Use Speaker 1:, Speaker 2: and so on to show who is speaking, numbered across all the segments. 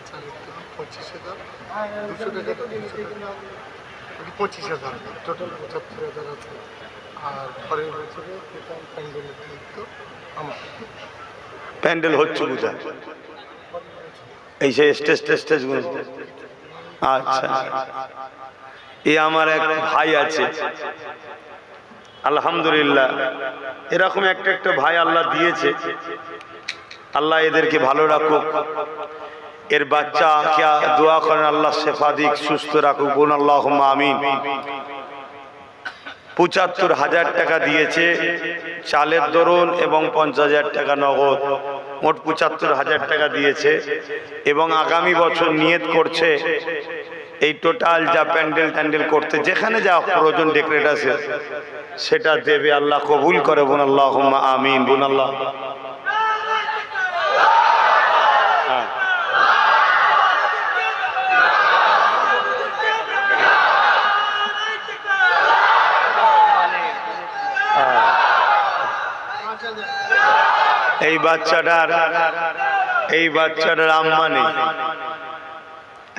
Speaker 1: চালের দাম 25,000, 200 টাকা 25,000, টোটাল 75,000 আছে। আর পরের বছরে টোটাল প্যান্ডেলের দায়িত্ব আমার।
Speaker 2: প্যান্ডেল হচ্ছে বুঝা এই সে স্টেজ গুলো। আচ্ছা, এ আমার এক ভাই আছে আলহামদুলিল্লাহ, এরকম একটা ভাই আল্লাহ দিয়েছে। আল্লাহ এদেরকে ভালো রাখুক, এর বাচ্চাকে দোয়া করেন আল্লাহ শেফা দিক, সুস্থ রাখুক, বলুন আল্লাহুম্মা আমিন। ৭৫,০০০ টাকা দিয়েছে চালের দরুন এবং ৫০,০০০ টাকা নগদ, মোট ৭৫,০০০ টাকা দিয়েছে। এবং আগামী বছর নিয়ত করছে এই টোটাল যা প্যান্ডেল ট্যান্ডেল করতে যেখানে যা প্রয়োজন ডেকরেট আছে সেটা দেবে, আল্লাহ কবুল করে, বলুন আল্লাহুম্মা আমিন, বলুন আল্লাহ। এই বাচ্চাটার আম্মা নেই,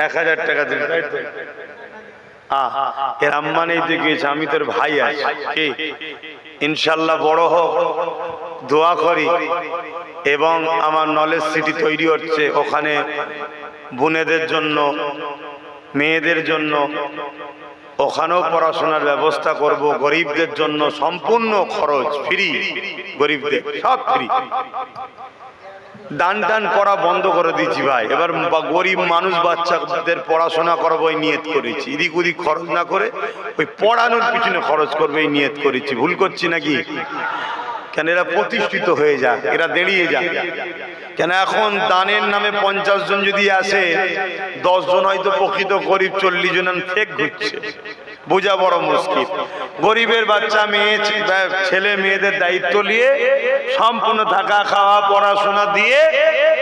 Speaker 2: ১,০০০ টাকা দিল, তাই তো? এর আম্মা নেই তো গিয়েছে, আমি তোর ভাই আছি, কি ইনশাল্লাহ বড় হোক, দোয়া করি। এবং আমার নলেজ সিটি তৈরি হচ্ছে, ওখানে বোনেদের জন্য, মেয়েদের জন্য ওখানেও পড়াশোনার ব্যবস্থা করব, গরিবদের জন্য সম্পূর্ণ খরচ ফ্রি, গরিবদের সব ফ্রি। দান টান পড়া বন্ধ করে দিয়েছি ভাই, এবার গরিব মানুষ বাচ্চাদের পড়াশোনা করবো এই নিয়ত করেছি, এদিক ওদিক খরচ না করে ওই পড়ানোর পিছনে খরচ করবে এই নিয়ত করেছি। ভুল করছি নাকি? কেন এরা প্রতিষ্ঠিত হয়ে যাক, এরা দাঁড়িয়ে যাক। কেন এখন দানের নামে 50 জন যদি আসে, 10 জন হয়তো প্রকৃত গরিব, 40 জন ফেক ঘুরছে, বোঝা বড় মুশকিল। গরিবের বাচ্চা মেয়ে ছেলে মেয়েদের দায়িত্ব নিয়ে সম্পূর্ণ থাকা খাওয়া পড়াশোনা দিয়ে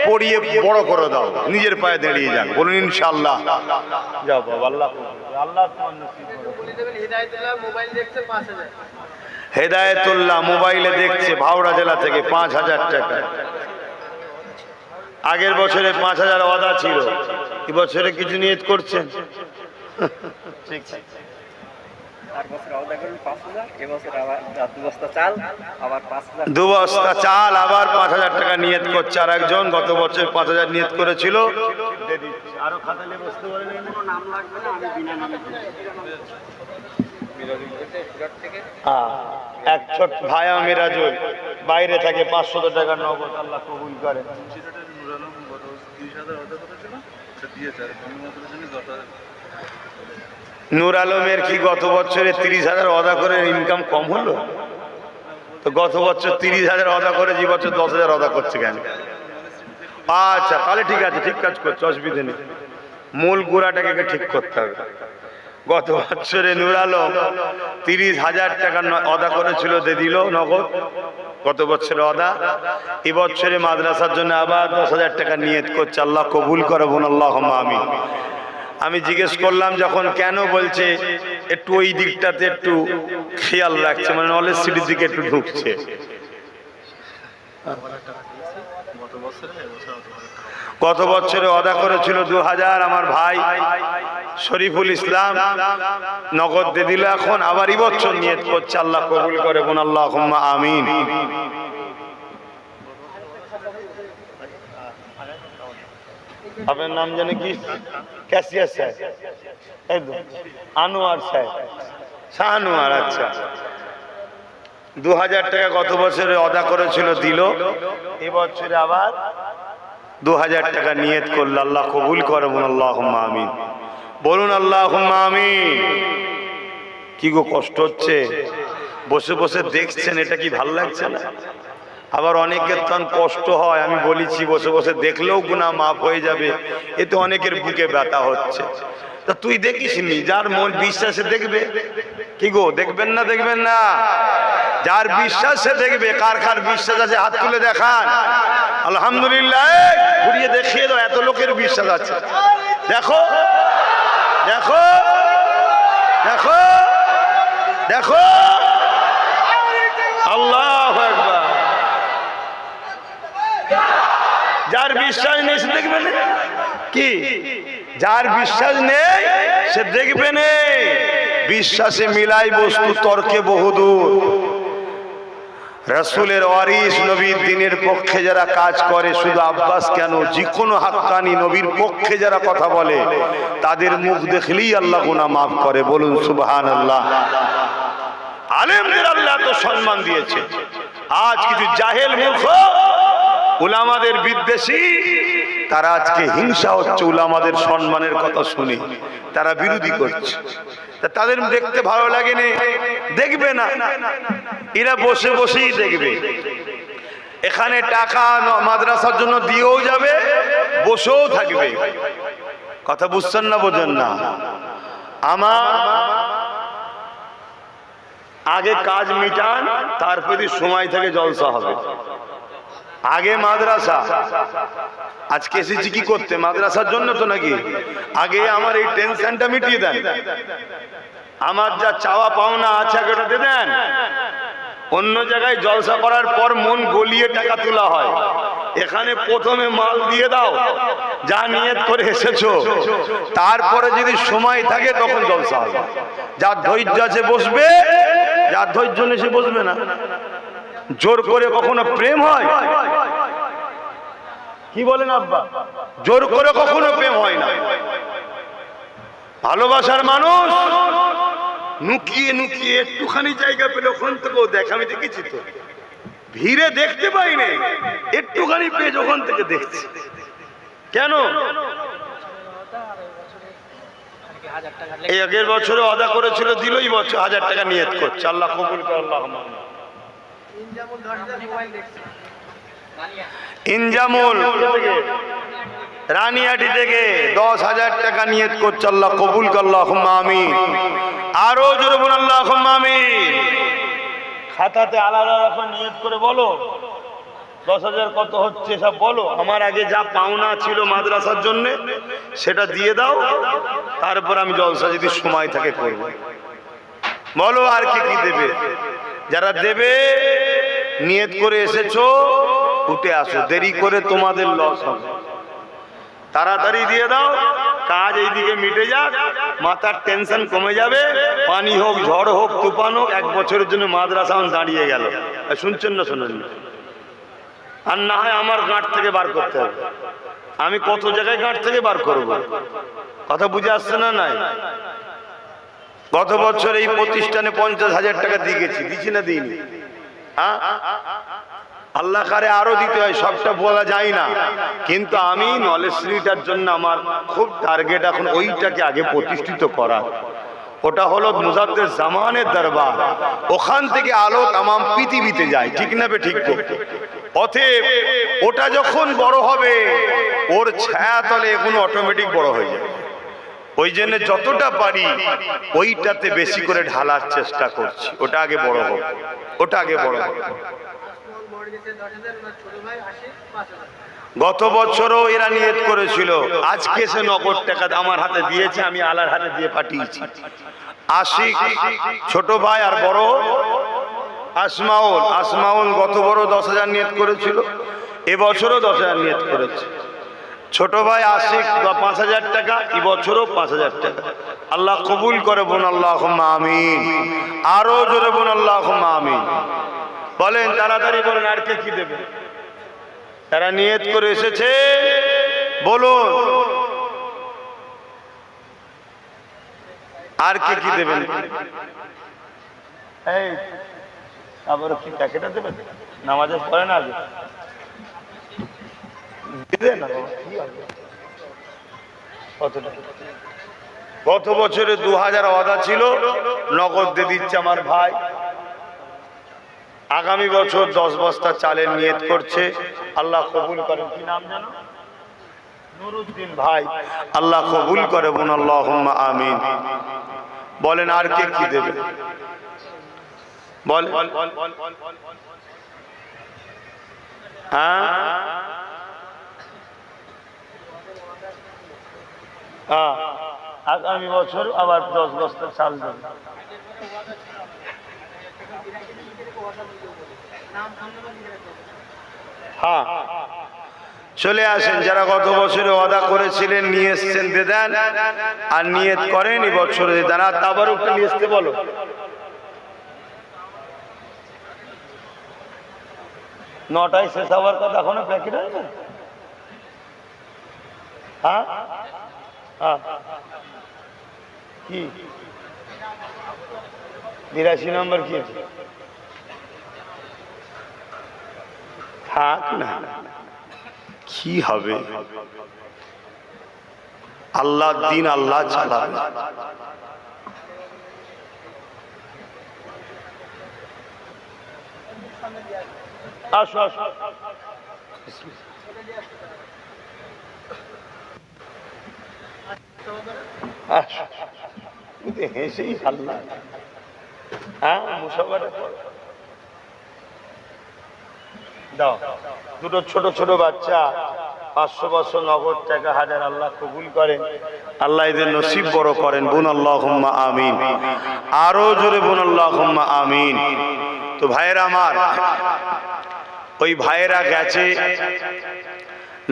Speaker 2: পড়িয়ে বড় করে দাও, নিজের পায়ে দাঁড়িয়ে যাক, বলুন ইনশাআল্লাহ। যাও বাবা, আল্লাহ আল্লাহ হেদায়েতুল্লাহ মোবাইলে দেখছে ভাওড়া জেলা থেকে 5,000 টাকা। আগের বছরে 5,000 ওয়াদা ছিল, এবছরে কিছু নিয়ত করছেন? দু বস্তা চাল আবার 5,000 টাকা নিয়ত করছে। আর একজন গত বছর 5,000 নিয়ত করেছিল। এক ছোট ভাইয়া মিরাজুল বাইরে থাকে, 500 টাকা নগদ, আল্লাহ কবুল করে। নূর আলমের কি গত বছরে 30,000 ওয়াদা করে ইনকাম কম হলো? তো গত বছর 30,000 ওয়াদা করে যে বছর 10,000 ওয়াদা করছে কেন? আচ্ছা তাহলে ঠিক আছে, ঠিক কাজ করছে, অসুবিধা নেই। মূল গোড়াটাকে ঠিক করতে হবে। গত বছরে নূর আলম 30,000 টাকা ওয়াদা করেছিল, দিয়ে দিল নগদ, গত বছরে ওয়াদা। এবছরে মাদ্রাসার জন্য আবার 10,000 টাকা নিয়ত করছে, আল্লাহ কবুল করে, বোন আল্লাহুম্মা আমিন। আমি জিজ্ঞেস করলাম যখন, কেন? বলছে একটু ওই দিকটাতে একটু খেয়াল রাখছে, মানে নলেজ সিটির দিকে একটু ঢুকছে। গত বছরে ওয়াদা করেছিল 2,000, আমার ভাই শরীফুল ইসলাম নগদ দিয়ে দিল, এখন আবার এই বছর নিয়ত করছে, আল্লাহ কবুল করে, বোন আল্লাহুম্মা আমিন। আপনার নাম জানে কি? ক্যাশিয়ার সাহেব, একদম আনোয়ার সাহেব, শাহ আনোয়ার। আচ্ছা, 2,000 টাকা গত বছরে ওয়াদা করেছিল, দিল। এবছরে আবার 2,000 টাকা নিয়ত করল, আল্লাহ কবুল করে, বলুন আল্লাহুম্মা আমিন, বলুন আল্লাহুম্মা আমিন। কি গো কষ্ট হচ্ছে? বসে বসে দেখছেন, এটা কি ভালো লাগছে না? আবার অনেকের তখন কষ্ট হয়, আমি বলেছি বসে বসে দেখলেও গুনাহ মাফ হয়ে যাবে, এতে অনেকের বুকে ব্যথা হচ্ছে। তা তুই দেখিস নি, যার মন বিশ্বাসে দেখবে। কি গো, দেখবেন না? দেখবেন না? যার বিশ্বাসে দেখবে। কার কার বিশ্বাস আছে হাত তুলে দেখান। আলহামদুলিল্লাহ, ঘুরিয়ে দেখিয়ে দাও, এত লোকের বিশ্বাস আছে। দেখো দেখো দেখো দেখো, আল্লাহু আকবার। যার বিশ্বাস নেই সে দেখবে না। কি কি যার বিশ্বাস নেই সে দেখবে নেই, বিশ্বাসে মিলাই বস্তু তর্কে বহুদূর। রাসূলের ওয়ারিস নবীর দ্বীনের পক্ষে যারা কাজ করে, শুধু আব্বাস কেন, যে কোনো হাক্কানি নবীর পক্ষে যারা কথা বলে, তাদের মুখ দেখলেই আল্লাহ গুনাহ মাফ করে। বলুন সুবহানাল্লাহ। আলেমদের আল্লাহ তো সম্মান দিয়েছে। আজ কিছু জাহেল মূর্খ উলামাদের বিদ্বেষী, তারা আজকে হিংসা হচ্ছে উলামাদের সম্মানের কথা শুনে, তারা বিরোধী করছে। তাদের দেখতে ভালো লাগে না, দেখবে না, এরা বসে বসেই দেখবে। এখানে টাকা মাদ্রাসার জন্য দিয়েও যাবে, বসেও থাকবে। কথা বুঝছেন না, বোঝেন না? আমার আগে কাজ মিটান, তারপরে সময় থেকে জলসা হবে। আগে মাদ্রাসা, আজকে এসেছি কি করতে? মাদ্রাসার জন্য তো নাকি? আগে আমার এই টেনশনটা মিটিয়ে দেন, আমার যা চাওয়া পাওনা আছে আগে ওটা দিয়ে দেন। অন্য জায়গায় জলসা করার পর মন গলিয়ে টাকা তোলা হয়, এখানে প্রথমে মাল দিয়ে দাও, যা নিয়ত করে এসেছো, তারপরে যদি সময় থাকে তখন জলসা হবে। যার ধৈর্য আছে বসবে, যার ধৈর্য নেই সে বসবে না। জোর করে কখনো প্রেম হয়? কি বলেন আব্বা? জোর করে কখনো প্রেম হয় না। ভালোবাসার মানুষ নুকিয়ে নুকিয়ে একটুখানি জায়গা পেলে ওখান থেকেও দেখ। আমি দেখেছি তো, ভিড়ে দেখতে পাই না, একটুখানি পেয়ে ওখান থেকে দেখছি। কেন? এই আগের বছরে ওয়াদা করেছিল, দিল, এই বছর 1000 টাকা নিয়ত করছে। আল্লাহ কবুল করে। আল্লাহ ইনজামুল রানিয়াটি থেকে 10,000 টাকা নিয়ত করছে। আল্লাহ কবুল করে। আল্লাহুম্মা আমিন। আরো জোরে বলুন আল্লাহুম্মা আমিন। খাতাতে আলাদা আলাদা নিয়ত করে বলো, 10,000 কত হচ্ছে সব বলো। আমার আগে যা পাওনা ছিল মাদ্রাসার জন্য সেটা দিয়ে দাও, তারপর আমি জলসা যদি সময় থাকে করব। বলো আর কি কি দেবে। যারা দেবে নিয়ত করে এসেছো, উঠে আসো, দেরি করে তোমাদের লস হবে। তাড়াতাড়ি দিয়ে দাও, কাজ এইদিকে মিটে যাক, মাথার টেনশন কমে যাবে। পানি হোক, ঝড় হোক, তুফান হোক, 1 বছরের জন্য মাদ্রাসা দাঁড়িয়ে গেল। শুনছেন না? শোনেন না? আর না হয় আমার গাঁট থেকে বার করতে হবে। আমি কত জায়গায় গাঁট থেকে বার করব? কথা বুঝে আসছে না? নাই? গত বছর এই প্রতিষ্ঠানে 50,000 টাকা দিয়ে গেছি, দিচ্ছি না দিইনি? হ্যাঁ, আল্লাহ কারে আরো দিতে হয়, সবটা বলা যায় না। কিন্তু আমি নলেজ শ্রীটার জন্য আমার খুব টার্গেট এখন ওইটাকে আগে প্রতিষ্ঠিত করা। ওটা হলো মুজাদ্দেদ জামানের দরবার, ওখান থেকে আলো তামাম পৃথিবীতে যায়। ঠিক না? ঠিক। অতএব ওটা যখন বড় হবে, ওর ছায়া তলে এগুলো অটোমেটিক বড় হয়ে যাবে। ওই জন্য যতটা পারি ওইটাতে বেশি করে ঢালার চেষ্টা করছি। ওটা আগে বড় হোক, ওটা আগে বড় হোক। গত বছরও এরা নিয়ত করেছিল, আজকে সে নগদ টাকা আমার হাতে দিয়েছে, আমি আলার হাতে দিয়ে পাঠিয়েছি। আশিক ছোট ভাই আর বড় আসমাউল গত বড় 10,000 নিয়ত করেছিল, এবছরও 10,000 নিয়ত করেছে। ছোট ভাই আশিক 5,000 টাকা, এবছরও 5,000 টাকা। আল্লাহ কবুল করে। বোন আল্লাহুম্মা আমিন। আরো জোরে বোন আল্লাহুম্মা আমিন। বলেন, তাড়াতাড়ি বলেন, আর কে কি দেবে? তারা নিয়ত করে এসেছে, বলুন আর কে কি দেবেন? এই আবার কি প্যাকেটটা দেবেন? নামাজের পরে না আগে গত বছরে 2,000 ওয়াদা ছিল, নগদ দিয়ে দিচ্ছে আমার ভাই। আগামী বছর 10 বস্তা চালের নিয়ত করছে। আল্লাহ কবুল করেন। কি নাম জানো? নুরুদ্দিন ভাই। আল্লাহ কবুল করে। বোন আল্লাহুম্মা আমিন। বলেন আর কে কি দেবে? বল। হ্যাঁ, আগামী বছর আবার 10 বস্তা চাল দেবে। হ্যাঁ, চলে আসেন। যারা গত বছরে ওয়াদা করেছিলেন নিয়ে এসছেন দিয়ে দেন, আর নিয়ত করেন এই বছরে দিয়ে দেন। আর তাবারুকটা নিয়ে আসতে বলো। নটায় শেষ হওয়ার কথা, এখনো প্যাকেট হয় না? হ্যাঁ হ্যাঁ, কি 82 নম্বর কি আছে? থাক না, কি হবে? আল্লাহ দিন আল্লাহ চালাবে। আসো আসো, হেসেই আল্লাহ। হ্যাঁ, মুসাফাটা দাও। দুটো ছোট ছোট বাচ্চা 500 নগদ টাকা, 1000 আল্লাহ কবুল করেন। আল্লাহ এদের নসিব বড় করেন। বোন আল্লাহুম্মা আমিন। আরো জোরে বোন আল্লাহুম্মা আমিন। তো ভাইয়েরা আমার, ওই ভাইয়েরা গেছে,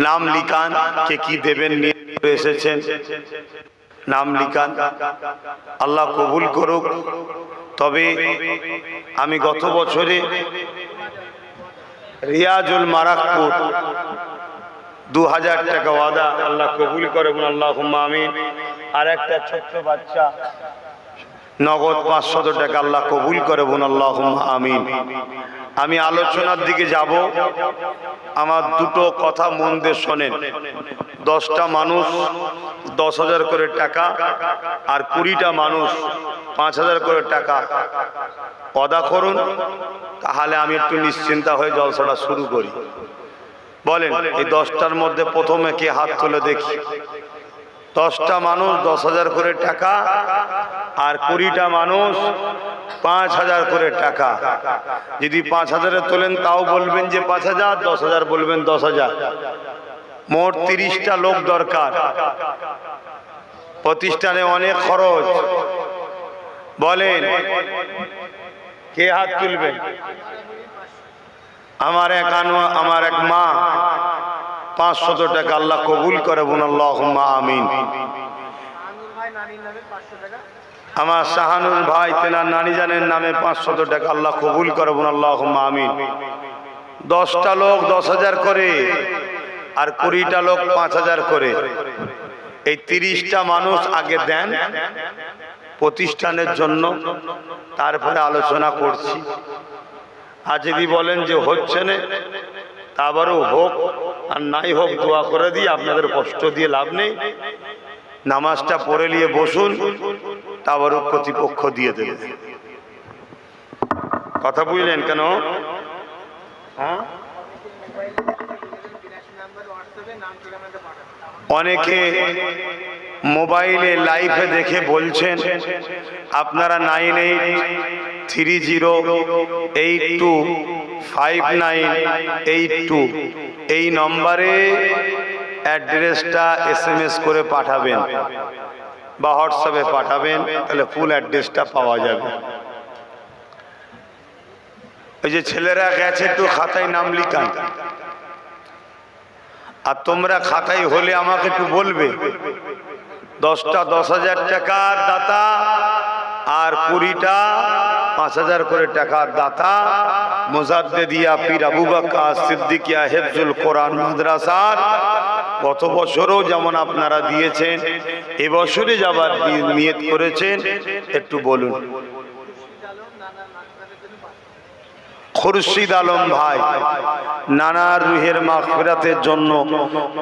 Speaker 2: নাম লিখান, কে কি দেবেন নিয়ে এসেছেন, নাম লিখান। আল্লাহ কবুল করুক। তবে আমি গত বছরে রিয়াজুল মারাকপুর 2000 টাকা ওয়াদা, আল্লাহ কবুল করে বলুন আল্লাহুম্মা আমিন। আর একটা ছোট্ট বাচ্চা নগদ 500 টাকা, আল্লাহ কবুল করে বলুন আল্লাহুম্মা আমিন। আমি আলোচনার দিকে যাব। আমার দুটো কথা মন দিয়ে শোনেন। 10টা মানুষ 10,000 করে টাকা, আর 20টা মানুষ 5,000 করে টাকা ওয়াদা করুন, তাহলে আমি একটু নিশ্চিন্তা হয়ে জলসাটা শুরু করি। বলেন, এই 10টার মধ্যে প্রথমে কে হাত তুলে দেখি? 10টা মানুষ 10,000 করে টাকা, আর 20টা মানুষ 5,000 করে টাকা। যদি 5,000-এ তোলেন তাও বলবেন যে 5,000, 10,000 বলবেন 10,000। মোট 30টা লোক দরকার। প্রতিষ্ঠানে অনেক খরচ। বলেন, কে হাত তুলবেন? আমার এক মা 500 টাকা, আল্লাহ কবুল করে বলুন আল্লাহুম্মা আমিন। আমার শাহানুর ভাই, তেনার নানি জানের নামে 500 টাকা, আল্লাহ কবুল করে বলুন আল্লাহুম্মা আমিন। 10টা লোক 10,000 করে, আর 20টা লোক 5,000 করে। এই 30টা মানুষ আগে দেন প্রতিষ্ঠানের জন্য, তারপরে আলোচনা করছি। আর যদি বলেন যে হচ্ছে না, তারপরেও হোক, আর নাই হোক দোয়া করে দিয়ে আপনাদের কষ্ট দিয়ে লাভ নেই। নামাজটা পড়ে নিয়ে বসুন, তারপরেও প্রতিপক্ষ দিয়ে দেবে। কথা বুঝলেন কেন? হ্যাঁ, অনেকে মোবাইলে লাইভে দেখে বলছেন আপনারা 9830825982 এই নম্বরে অ্যাড্রেসটা SMS করে পাঠাবেন বা হোয়াটসঅ্যাপে পাঠাবেন, তাহলে ফুল অ্যাড্রেসটা পাওয়া যাবে। ওই যে ছেলেরা গেছে, একটু খাতায় নাম লিখান। আর তোমরা খাতায় হলে আমাকে একটু বলবে। 10টা 10,000 টাকার দাতা, আর 20টা 5,000 করে টাকার দাতা। মুজাদ্দিদিয়া পীর আবু বকর সিদ্দিকিয়া হিফজুল কোরআন মাদ্রাসার গত বছরও যেমন আপনারা দিয়েছেন, এবছরে যাবার নিয়ত করেছেন, একটু বলুন। খুরশিদ আলম ভাই, নানার রুহের মাগফিরাতের জন্য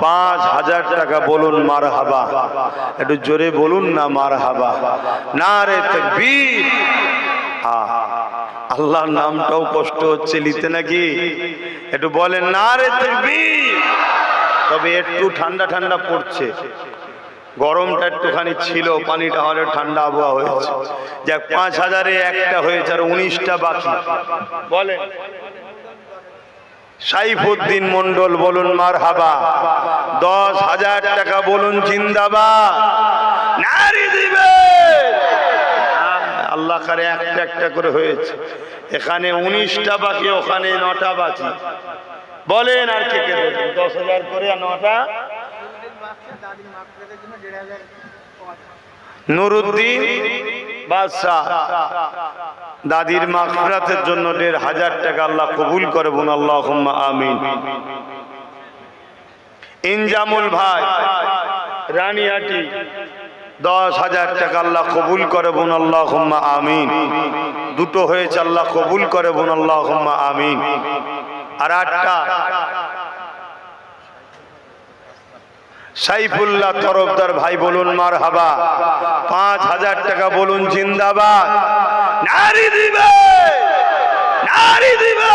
Speaker 2: 5,000 টাকা, বলুন মারহাবা। একটু জোরে বলুন না মারহাবা। নারে তাকবীর। আল্লাহর নামটাও কষ্ট হচ্ছে নিতে নাকি? একটু বলেন নারে তাকবীর। তবে একটু ঠান্ডা ঠান্ডা পড়ছে, গরমটা একটুখানি ছিল, পানিটা হলে ঠান্ডা আবহাওয়া হয়েছে। যাক, 5,000-এ একটা হয়েছে, আর 19টা বাকি। বলেন সাইফুদ্দিন মন্ডল, বলুন মারহাবা। 10,000 টাকা, বলুন জিন্দাবাদ। নারী দিবে আল্লাহ করে। একটা একটা করে হয়েছে। এখানে 19টা বাকি, ওখানে 9টা বাকি। বলেন আর কে কে দেবেন? 10,000 করে আর 9টা নুরুদ্দিন বাদশাহ দাদির মাগফিরাতের জন্য 1,500 টাকা আল্লাহ কবুল করে বলুন আল্লাহুম্মা আমিন। ইনজামুল ভাই রানিহাটি 10,000 টাকা আল্লাহ কবুল করে বলুন আল্লাহুম্মা আমিন। দুটো হয়েছে আল্লাহ কবুল করে বলুন আল্লাহুম্মা আমিন। আর 8টা সাইফুল্লাহ তরফদার ভাই বলুন মারহাবা। 5,000 টাকা বলুন জিন্দাবাদ। নারী দিবে, নারী দিবে।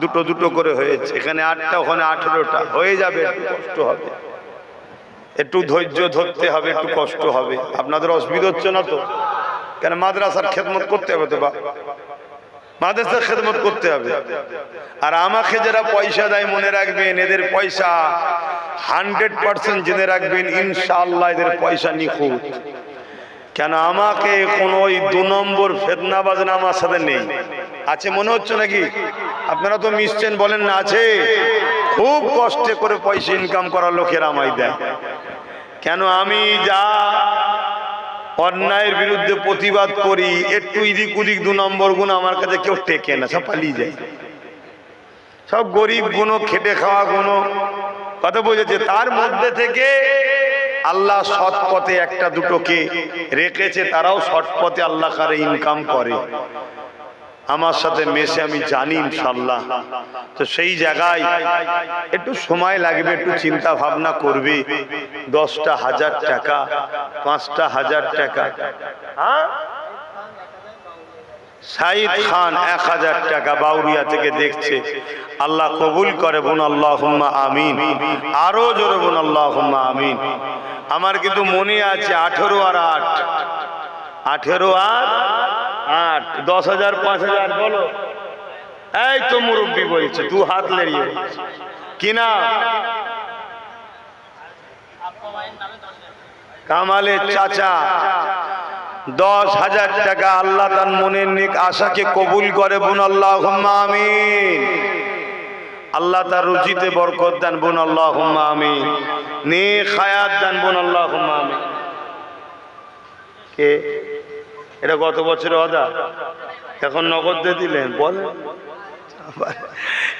Speaker 2: দুটো দুটো করে হয়েছে, এখানে 8টা ওখানে 18টা হয়ে যাবে। একটু কষ্ট হবে, একটু ধৈর্য ধরতে হবে, একটু কষ্ট হবে। আপনাদের অসুবিধা হচ্ছে না তো? কেন মাদ্রাসার খেদমত করতে হবে তো, বা মাদ্রাসার খেদমত করতে হবে। আর আমাকে যারা পয়সা দেয় মনে রাখবেন, এদের পয়সা 100% জেনে রাখবেন ইনশাআল্লাহ এদের পয়সা নিখুঁত। কেন আমাকে কোনো ওই 2 নম্বর ফেতনাবাজ না আমার সাথে নেই। আছে মনে হচ্ছে নাকি? আপনারা তো মিশছেন, বলেন না আছে? খুব কষ্টে করে পয়সা ইনকাম করার লোকেরা আমায় দেয়। কেন আমি যা অন্যায়ের বিরুদ্ধে প্রতিবাদ করি, একটু ইদিক উদিক 2 নম্বর গুণ আমার কাছে কেউ টেকে না, সব পালিয়ে যায়। সব গরিব গুলো, খেটে খাওয়া গুলো, কথা বুঝেছে? তার মধ্যে থেকে আল্লাহ সৎ পথে 1টা 2টোকে রেখেছে, তারাও সৎ পথে আল্লাহ কারে ইনকাম করে। আমার সাথে মেশে আমি জানি ইনশাআল্লাহ। তো সেই জায়গায় একটু সময় লাগবে, একটু চিন্তা ভাবনা করবে। 10টা 1000 টাকা, 5টা 1000 টাকা। হ্যাঁ, সাইদ খান 1000 টাকা বাউরিয়া থেকে দেখছে। আল্লাহ কবুল করে বোন আল্লাহুম্মা আমিন। আরো জোরে বোন আল্লাহুম্মা আমিন। আমার কিন্তু মনে আছে 18 আর 8, 18 আর 8, 10,000 5,000 বলো। এই তো মুরব্বী বলছে, 2 হাত লেড়িয়ে কি না? কামালের চাচা 10,000 টাকা। আল্লাহ তার মনের নেক আশাকে কবুল করে বোন আল্লাহুম্মা আমিন। আল্লাহ তার রুজিতে বরকত দান বোন আল্লাহুম্মা আমিন। নেক হায়াত দান বোন আল্লাহুম্মা আমিন। কে এটা গত বছরের ওয়াদা, এখন নগদ দিয়ে দিলেন? বলেন।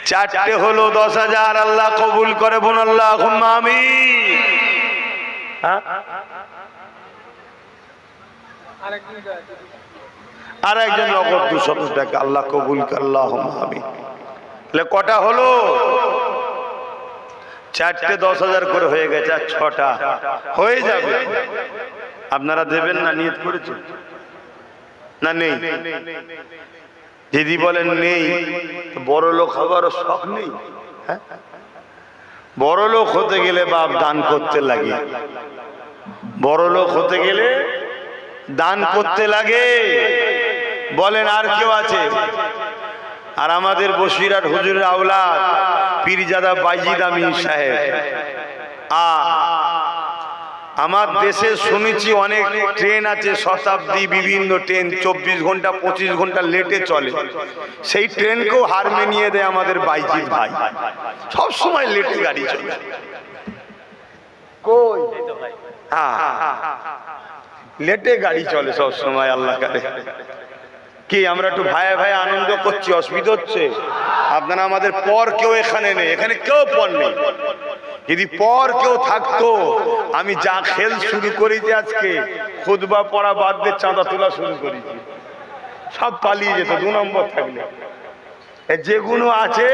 Speaker 2: 4টে হলো 10,000, আল্লাহ কবুল করে বোন আল্লাহুম্মা আমিন। হ্যাঁ, আর একজন নগদ 200 টাকা, আল্লাহ কবুল করে আল্লাহুম্মা আমিন। তাহলে কটা হলো? 4টে 10,000 করে হয়ে গেছে, আর 6টা হয়ে যাবে। আপনারা দেবেন না? নিয়ত করেছেন না? নেই? দিদি বলেন নেই। বড় লোক হবারও শখ নেই? হ্যাঁ, বড় লোক হতে গেলে বাপ দান করতে লাগে। বড় লোক হতে গেলে দান করতে লাগে। বলেন আর কেউ আছে? আর আমাদের বসিরহাট হুজুরের আওলাদ পীরজাদা বাইজিদ আমিন সাহেব, আমার দেশে শুনেছি অনেক ট্রেন আছে, শতাব্দী বিভিন্ন ট্রেন 24 ঘন্টা 25 ঘন্টা লেটে চলে। সেই ট্রেনকেও হার মেনিয়ে দেয় আমাদের বাইজিদ ভাই। সব সময় লেটে গাড়ি চলে। কই? হ্যাঁ, লেটে গাড়ি চলে সব সময়। আল্লাহ করে কি আমরা একটু ভাইয়ে ভাই আনন্দ করছি, অসুবিধা হচ্ছে? আপনারা আমাদের পর কেউ এখানে নেই, এখানে কেউ পর নেই। যদি পর কেউ থাকতো, আমি যা খেল শুরু করেছি আজকে, খুতবা পড়া বাদ দিয়ে চাঁদা তোলা শুরু করেছি, সব পালিয়ে যেত 2 নম্বর থাকলে। যেগুলো আছে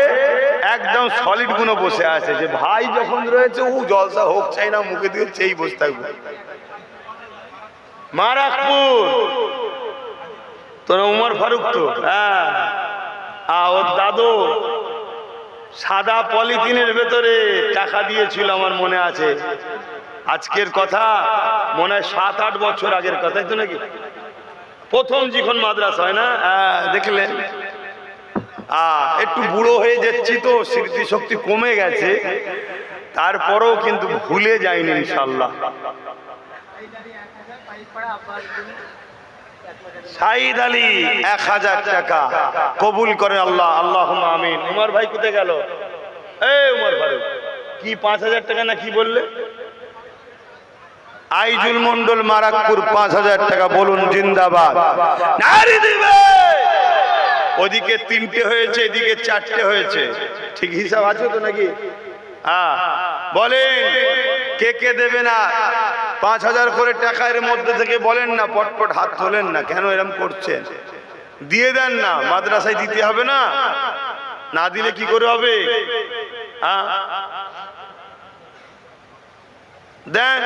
Speaker 2: একদম সলিড গুলো বসে আছে, যে ভাই যখন রয়েছে ও জলসা হোক চাই না, মুখে দিয়ে চেয়ে বসে থাকবো। মারাকপুর তোরা উমর ফারুক তো, হ্যাঁ, ওর দাদু সাদা পলিথিনের ভেতরে টাকা দিয়েছিল, আমার মনে আছে। আজকের কথা মনে হয় 7-8 বছর আগের কথাই তো নাকি? প্রথম যখন মাদ্রাসা হয় না, দেখলেন? একটু বুড়ো হয়ে যাচ্ছি তো, স্মৃতিশক্তি কমে গেছে, তারপরেও কিন্তু ভুলে যায়নি ইনশাল্লাহ। সাইদ আলী 1000 টাকা কবুল করে আল্লাহ, আল্লাহুম্মা আমিন। উমর ভাই কোথায় গেল? এই উমর ফারুক, কি 5000 টাকা না কি বললে? আইজুল মন্ডল মারাকপুর 5000 টাকা, বলুন জিন্দাবাদ। নারী দিবে। ওদিকে 3টে হয়েছে, এদিকে 4টে হয়েছে, ঠিক হিসাব আছে তো নাকি? হ্যাঁ, বলেন কে কে দেবে না? 5000 করে টাকা এর মধ্যে থেকে বলেন না, পটপট হাত তোলেন না, কেন এরকম করছেন? দিয়ে দেন না, মাদ্রাসায় দিতে হবে না? না দিলে কি করে হবে? হ্যাঁ দেন।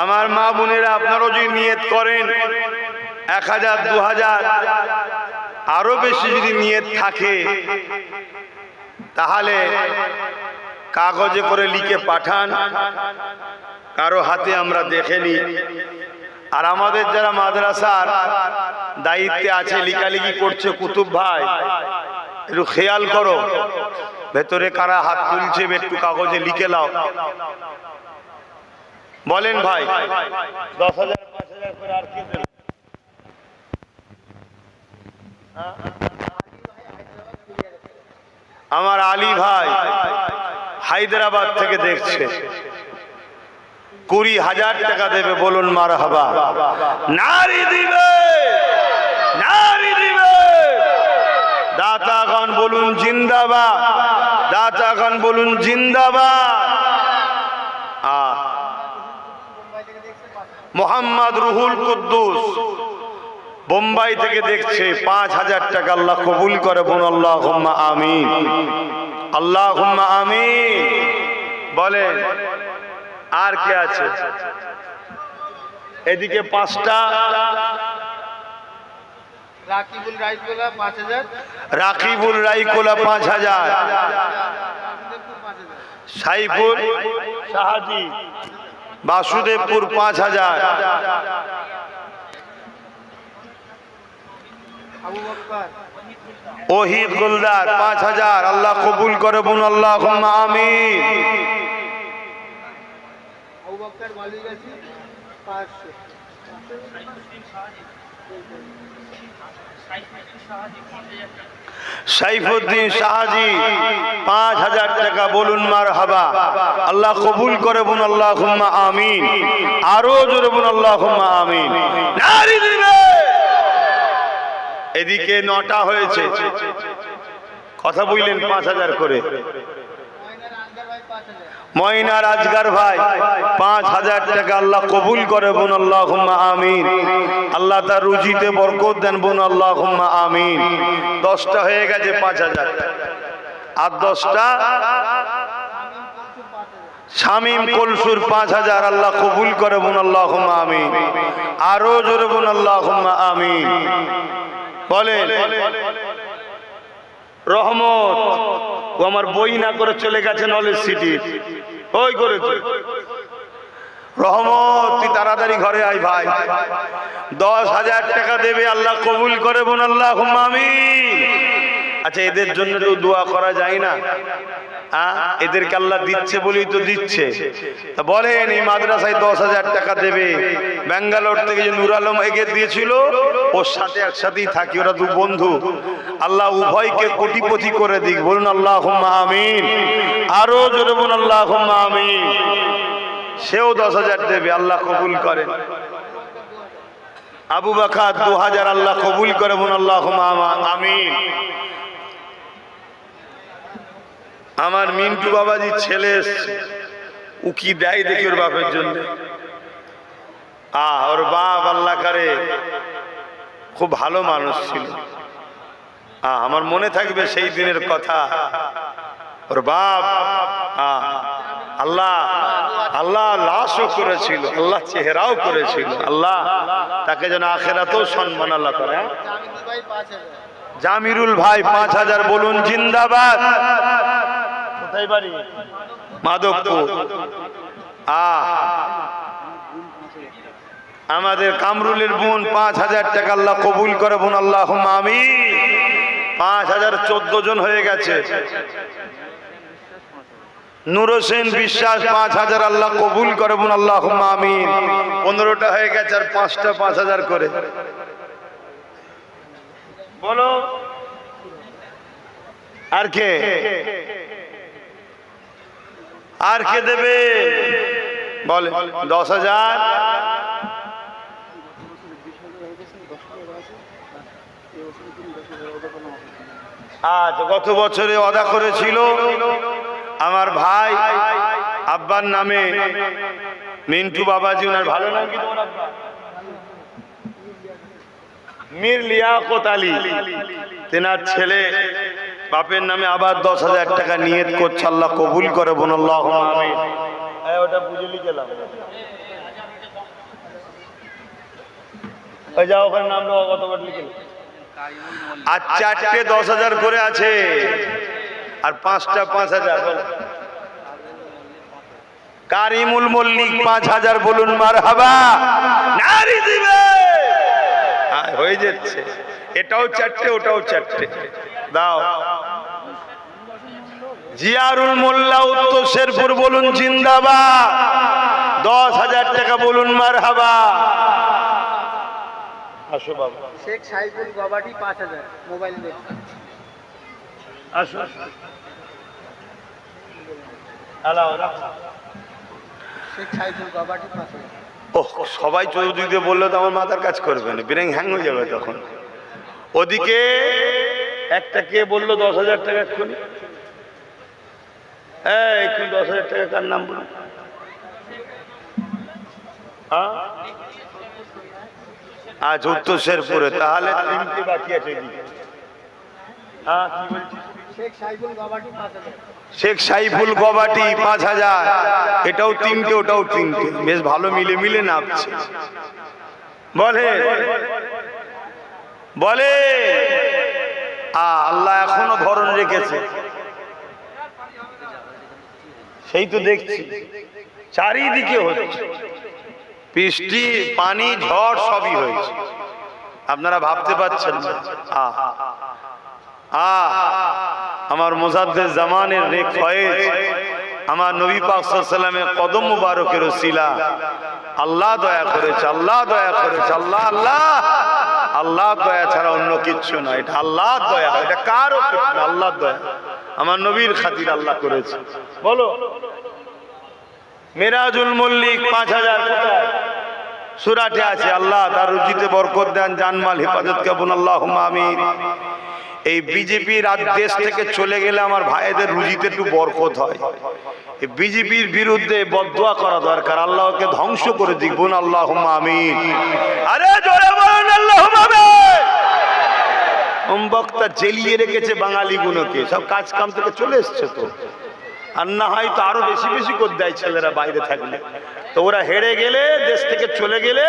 Speaker 2: আমার মা বোনেরা, আপনারাও যদি নিয়ত করেন 1000, 2000, আরো বেশি যদি নিয়ত থাকে, তাহলে কাগজে করে লিখে পাঠান, কারো হাতে আমরা দেখে নিই। আর আমাদের যারা মাদ্রাসার দায়িত্বে আছে, লিখালিখি করছে, কুতুব ভাই একটু খেয়াল করো, ভেতরে কারা হাত তুলছে একটু কাগজে লিখে নাও। বলেন ভাই, 10,000, 5,000 করে আর কে দেবে? আমার আলী ভাই হায়দ্রাবাদ থেকে দেখছে, 20,000 টাকা দেবে, বলুন মারহাবা। নারী দিবে, নারী দিবে। দাতাগণ বলুন জিন্দাবাদ, দাতাগণ বলুন জিন্দাবাদ। মোহাম্মদ রুহুল কুদ্দুস বোম্বাই থেকে দেখছে, 5000 টাকা, আল্লাহ কবুল করে, বলুন আল্লাহুম্মা আমিন, আল্লাহুম্মা আমিন। বলেন আর কে আছে? এদিকে 5টা।
Speaker 1: রাকিবুল রাইকোলা 5000,
Speaker 2: রাকিবুল রাইকোলা 5000, সাইফুল শাহাজি বাসুদেবপুর 5000,
Speaker 1: আবু বকর
Speaker 2: ওহিদ গুলদার 5000, আল্লাহ কবুল করে, বলুন আল্লাহুম্মা আমিন।
Speaker 1: আবু বকর মালিকাছি 500,
Speaker 2: সাইফুদ্দিন শাহাজি 5000 টাকা, বলুন মারহাবা, আল্লাহ কবুল করে, বলুন আল্লাহুম্মা আমিন। আরো জোরে বলুন আল্লাহুম্মা আমিন। নারী দিবে। এদিকে 9টা হয়েছে, কথা বললেন 5000 করে। ময়নার আজগার ভাই 5000 টাকা, আল্লাহ কবুল করে, বলুন আল্লাহুম্মা আমিন। আল্লাহ তার রুজিতে বরকত দেন, বলুন আল্লাহুম্মা আমিন। 10টা হয়ে গেছে 5000, আর 10টা। শামীম কলসুর 5000, আল্লাহ কবুল করে, বলুন আল্লাহুম্মা আমিন। আরো জোরে বলুন আল্লাহুম্মা আমিন। বলেন রহমত, ও আমার বই না করে চলে গেছে নলেজ সিটি, ওই করেছে। রহমত, তুই তাড়াতাড়ি ঘরে আয় ভাই। 10,000 টাকা দেবে, আল্লাহ কবুল করে, বলুন আল্লাহুম্মা আমিন। আচ্ছা, এদের জন্য তো দোয়া করা যায় না? এদেরকে আল্লাহ দিচ্ছে বলেই তো দিচ্ছে। তা বলেন, এই মাদ্রাসায় 10,000 টাকা দেবে, ব্যাঙ্গালোর থেকে যে নুর আলম এগিয়ে দিয়েছিল, ওর সাথে একসাথেই থাকি, ওরা 2 বন্ধু। আল্লাহ উভয়কে কোটিপতি করে দিক, বলুন আল্লাহুম্মা আমিন। আরো জোরে বলুন আল্লাহুম্মা আমিন। সেও 10,000 দেবে, আল্লাহ কবুল করেন। আবু বকর 2000, আল্লাহ কবুল করে, বলুন আল্লাহুম্মা আমিন। আমার মিন্টু বাবাজির ছেলে এসছে, ও কি দেয় দেখি ওর বাপের জন্য। ওর বাপ আল্লাহ করে খুব ভালো মানুষ ছিল। আমার মনে থাকবে সেই দিনের কথা। ওর বাপ আল্লাহ আল্লাহ লাশও করেছিল, আল্লাহ চেহারাও করেছিল। আল্লাহ তাকে যেন আখেরাতেও সম্মান আল্লাহ করে। জামিরুল ভাই 5000, বলুন জিন্দাবাদ। কোথায় বাড়ি? মাধবপুর। আমাদের কামরুলের বোন 5000 টাকা, আল্লাহ কবুল করে, বোন আল্লাহুম্মা আমিন। 5000, 14 জন হয়ে গেছে। নূর হোসেন বিশ্বাস 5000 আল্লাহ কবুল করে বলুন আল্লাহুম্মা আমিন। 15টা হয়ে গেছে আর 5টা 5000 করে বলো। আর কে দেবে বলে? 10,000। আচ্ছা, গত বছরে ওয়াদা করেছিল আমার ভাই আব্বার নামে মিন্টু বাবাজি, ওনার ভালো নাম কি তোমার আব্বা? মীর লিয়াকত আলী, তেনার ছেলে বাপের নামে আবার 10,000 টাকা নিয়ত করছে, আল্লাহ কবুল করে বলুন আল্লাহুম্মা আমিন। ওটা বুঝে লিখলাম, ওই যাও ওখানে নাম দেওয়া কতবার লিখে। আর 4টে 10,000 করে আছে আর 5টা 5,000। কারিমুল মল্লিক 5,000 বলুন মারহাবা। নারী দিবে হয়ে যাচ্ছে, এটাও 4টে ওটাও 4টে দাও। জিয়ারুল মোল্লা উত্তর শেরপুর বলুন জিন্দাবাদ, 10,000 টাকা বলুন মারহাবা। আসো বাবা।
Speaker 3: শেখ সাইফুল গবাটি 5,000 মোবাইল দেখ।
Speaker 2: আসো আলাও রাখো।
Speaker 3: শেখ সাইফুল গবাটি 5,000।
Speaker 2: ওহ, সবাই চৌধুরীতে বললে তো আমার মাথার কাজ করবে না, ব্রেন হ্যাং হয়ে যাবে তখন। ওদিকে একটা কে বললো 10,000 টাকা এক্ষুনি, একটু 10,000 টাকা কার নাম বলুন? আজ উত্তর শেরপুরে, তাহলে 3টে বাকি আছে এদিকে। কি বলছিস?
Speaker 3: শেখ সাইফুল গবাটি 5,000।
Speaker 2: শেখ সাইফুল গবাটি 5,000, এটাও 3টে ওটাও 3টে, বেশ ভালো মিলে মিলে নামছে। বলে বলে আল্লাহ এখনো ধরন রেখেছে, সেই তো দেখছি চারিদিকে হচ্ছে বৃষ্টি, পানি, ঝড় সবই হয়েছে, আপনারা ভাবতে পারছেন না। আমার মুজাদ্দেদ জামানের নেক ফয়েজ, আমার নবী পাক সাল্লাল্লাহু আলাইহি ওয়াসাল্লামের কদম মুবারকের ওসিলা আল্লাহ দয়া করেছে, আল্লাহ দয়া করেছে, আল্লাহ আল্লাহ আল্লাহ দয়া ছাড়া অন্য কিচ্ছু নয়, এটা আল্লাহর দয়া, এটা কারও কিছু না, আল্লাহর দয়া। আমার নবীর খাতির আল্লাহ করেছে। বলো মেরাজুল মল্লিক 5,000 কোথায়? সূরাতে আছে, আল্লাহ তার রুজিতে বরকত দেন, জানমাল হেফাজত করুন আল্লাহুম্মা আমিন। এই বিজেপির দেশ থেকে চলে গেলে আমার ভাইদের রুজিতে একটু বরকত হয়। এই বিজেপির বিরুদ্ধে বদদুয়া করা দরকার, আল্লাহকে ধ্বংস করে দিক বলুন আল্লাহুম্মা আমিন। আরে জোরে বলুন আল্লাহুম্মা আমিন। বক্তা জেলিয়ে রেখেছে বাঙালিগুলোকে, সব কাজ কাম থেকে চলে এসছে তো, আর না হয় তো আরো বেশি বেশি করে দেয় ছেলেরা বাইরে থাকলে। তো ওরা হেরে গেলে, দেশ থেকে চলে গেলে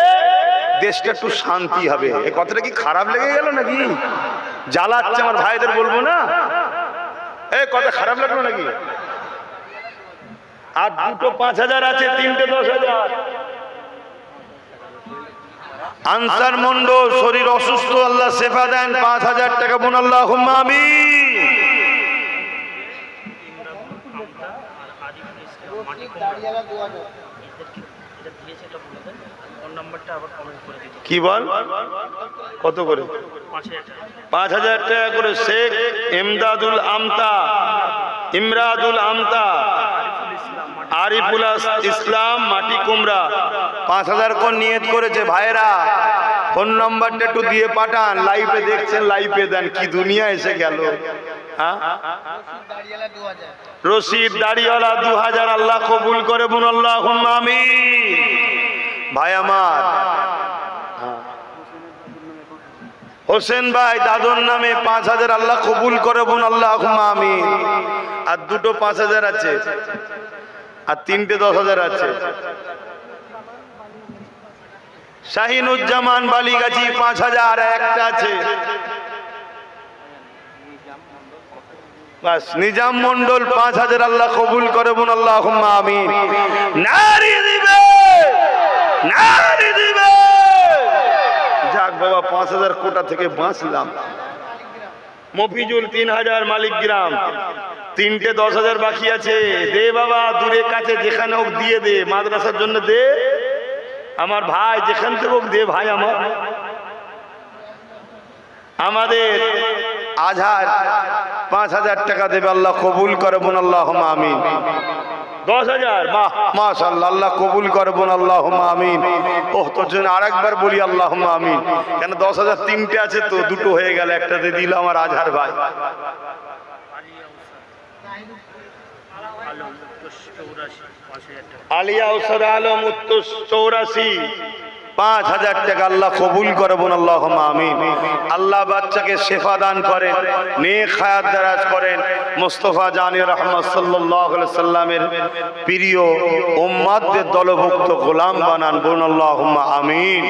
Speaker 2: দেশটা একটু শান্তি হবে। এই কথাটা কি খারাপ লেগে গেল নাকি? জ্বালাচ্ছে আমার ভাইদের, বলবো না? এই কথা খারাপ লাগলো নাকি? আর 2টো 5,000 আছে, 3টে 10,000। আনসার মন্ডল শরীর অসুস্থ, আল্লাহ শেফা দেন, 5,000 টাকা বোন আল্লাহুম্মা আমিন।
Speaker 3: দাড়িয়ালা 2,000।
Speaker 2: কি বল কত করে? 5,000 টাকা করে। শেখ ইমদাদুল আমতা, ইমরাদুল আমতা, আরিফুল ইসলাম মাটি কুমড়া 5,000 করে নিয়ত করেছে। ভাইরা ফোন নাম্বারটা একটু দিয়ে পাঠান, লাইভে দেখছেন, লাইভে দেন, কি দুনিয়া এসে গেল। রশিদ দাড়িওয়ালা 2,000, আল্লাহ কবুল করে বলুন আল্লাহুম্মা আমিন। ভাই আমার হোসেন ভাই দাদুর নামে 5,000, আল্লাহ কবুল করে বলুন আল্লাহুম্মা আমিন। আর 2টো 5,000 আছে আর 3টে 10,000 আছে। শাহিনুজ্জামান বালিগাছি 5,000, একটা আছে। বাস নিজাম মন্ডল 5,000, আল্লাহ কবুল করে বলুন আল্লাহুম্মা আমিন। নারী দিবে, নারী দিবে। যাক বাবা, 5,000 কোটা থেকে বাঁচলাম। মফিজুল 3,000 মালিকগ্রাম, তিনটে 10,000 বাকি আছে। দে বাবা, দূরে কাছে যেখানে হোক দিয়ে দে, মাদ্রাসার জন্য দে। আমার ভাই যেখান থেকে হোক দে ভাই। আমাদের আজহার 5,000 টাকা দেবে, আল্লাহ কবুল করে বোন, আল্লাহুম্মা আমিন। 10,000, মাশাআল্লাহ, আল্লাহ কবুল করে বোন, আল্লাহুম্মা আমিন। ওহ, তোর জন্য আরেকবার বলি আল্লাহুম্মা আমিন। কেন 10,000 তিনটে আছে তো, দুটো হয়ে গেল, একটাতে দিল আমার আজহার ভাই। আলিয়া উসর আলম উত্তর 84, 5,000 টাকা আল্লাহ কবুল করে বোন, আল্লাহুম্মা আমিন। আল্লাহ বাচ্চাকে শেফা দান করেন, নেক হায়াত দারাজ করেন, মুস্তাফা জানি রহমত সাল্লাল্লাহু আলাইহি সাল্লামের প্রিয় উম্মতদের দলভুক্ত গোলাম বানান বোন, আল্লাহুম্মা আমিন।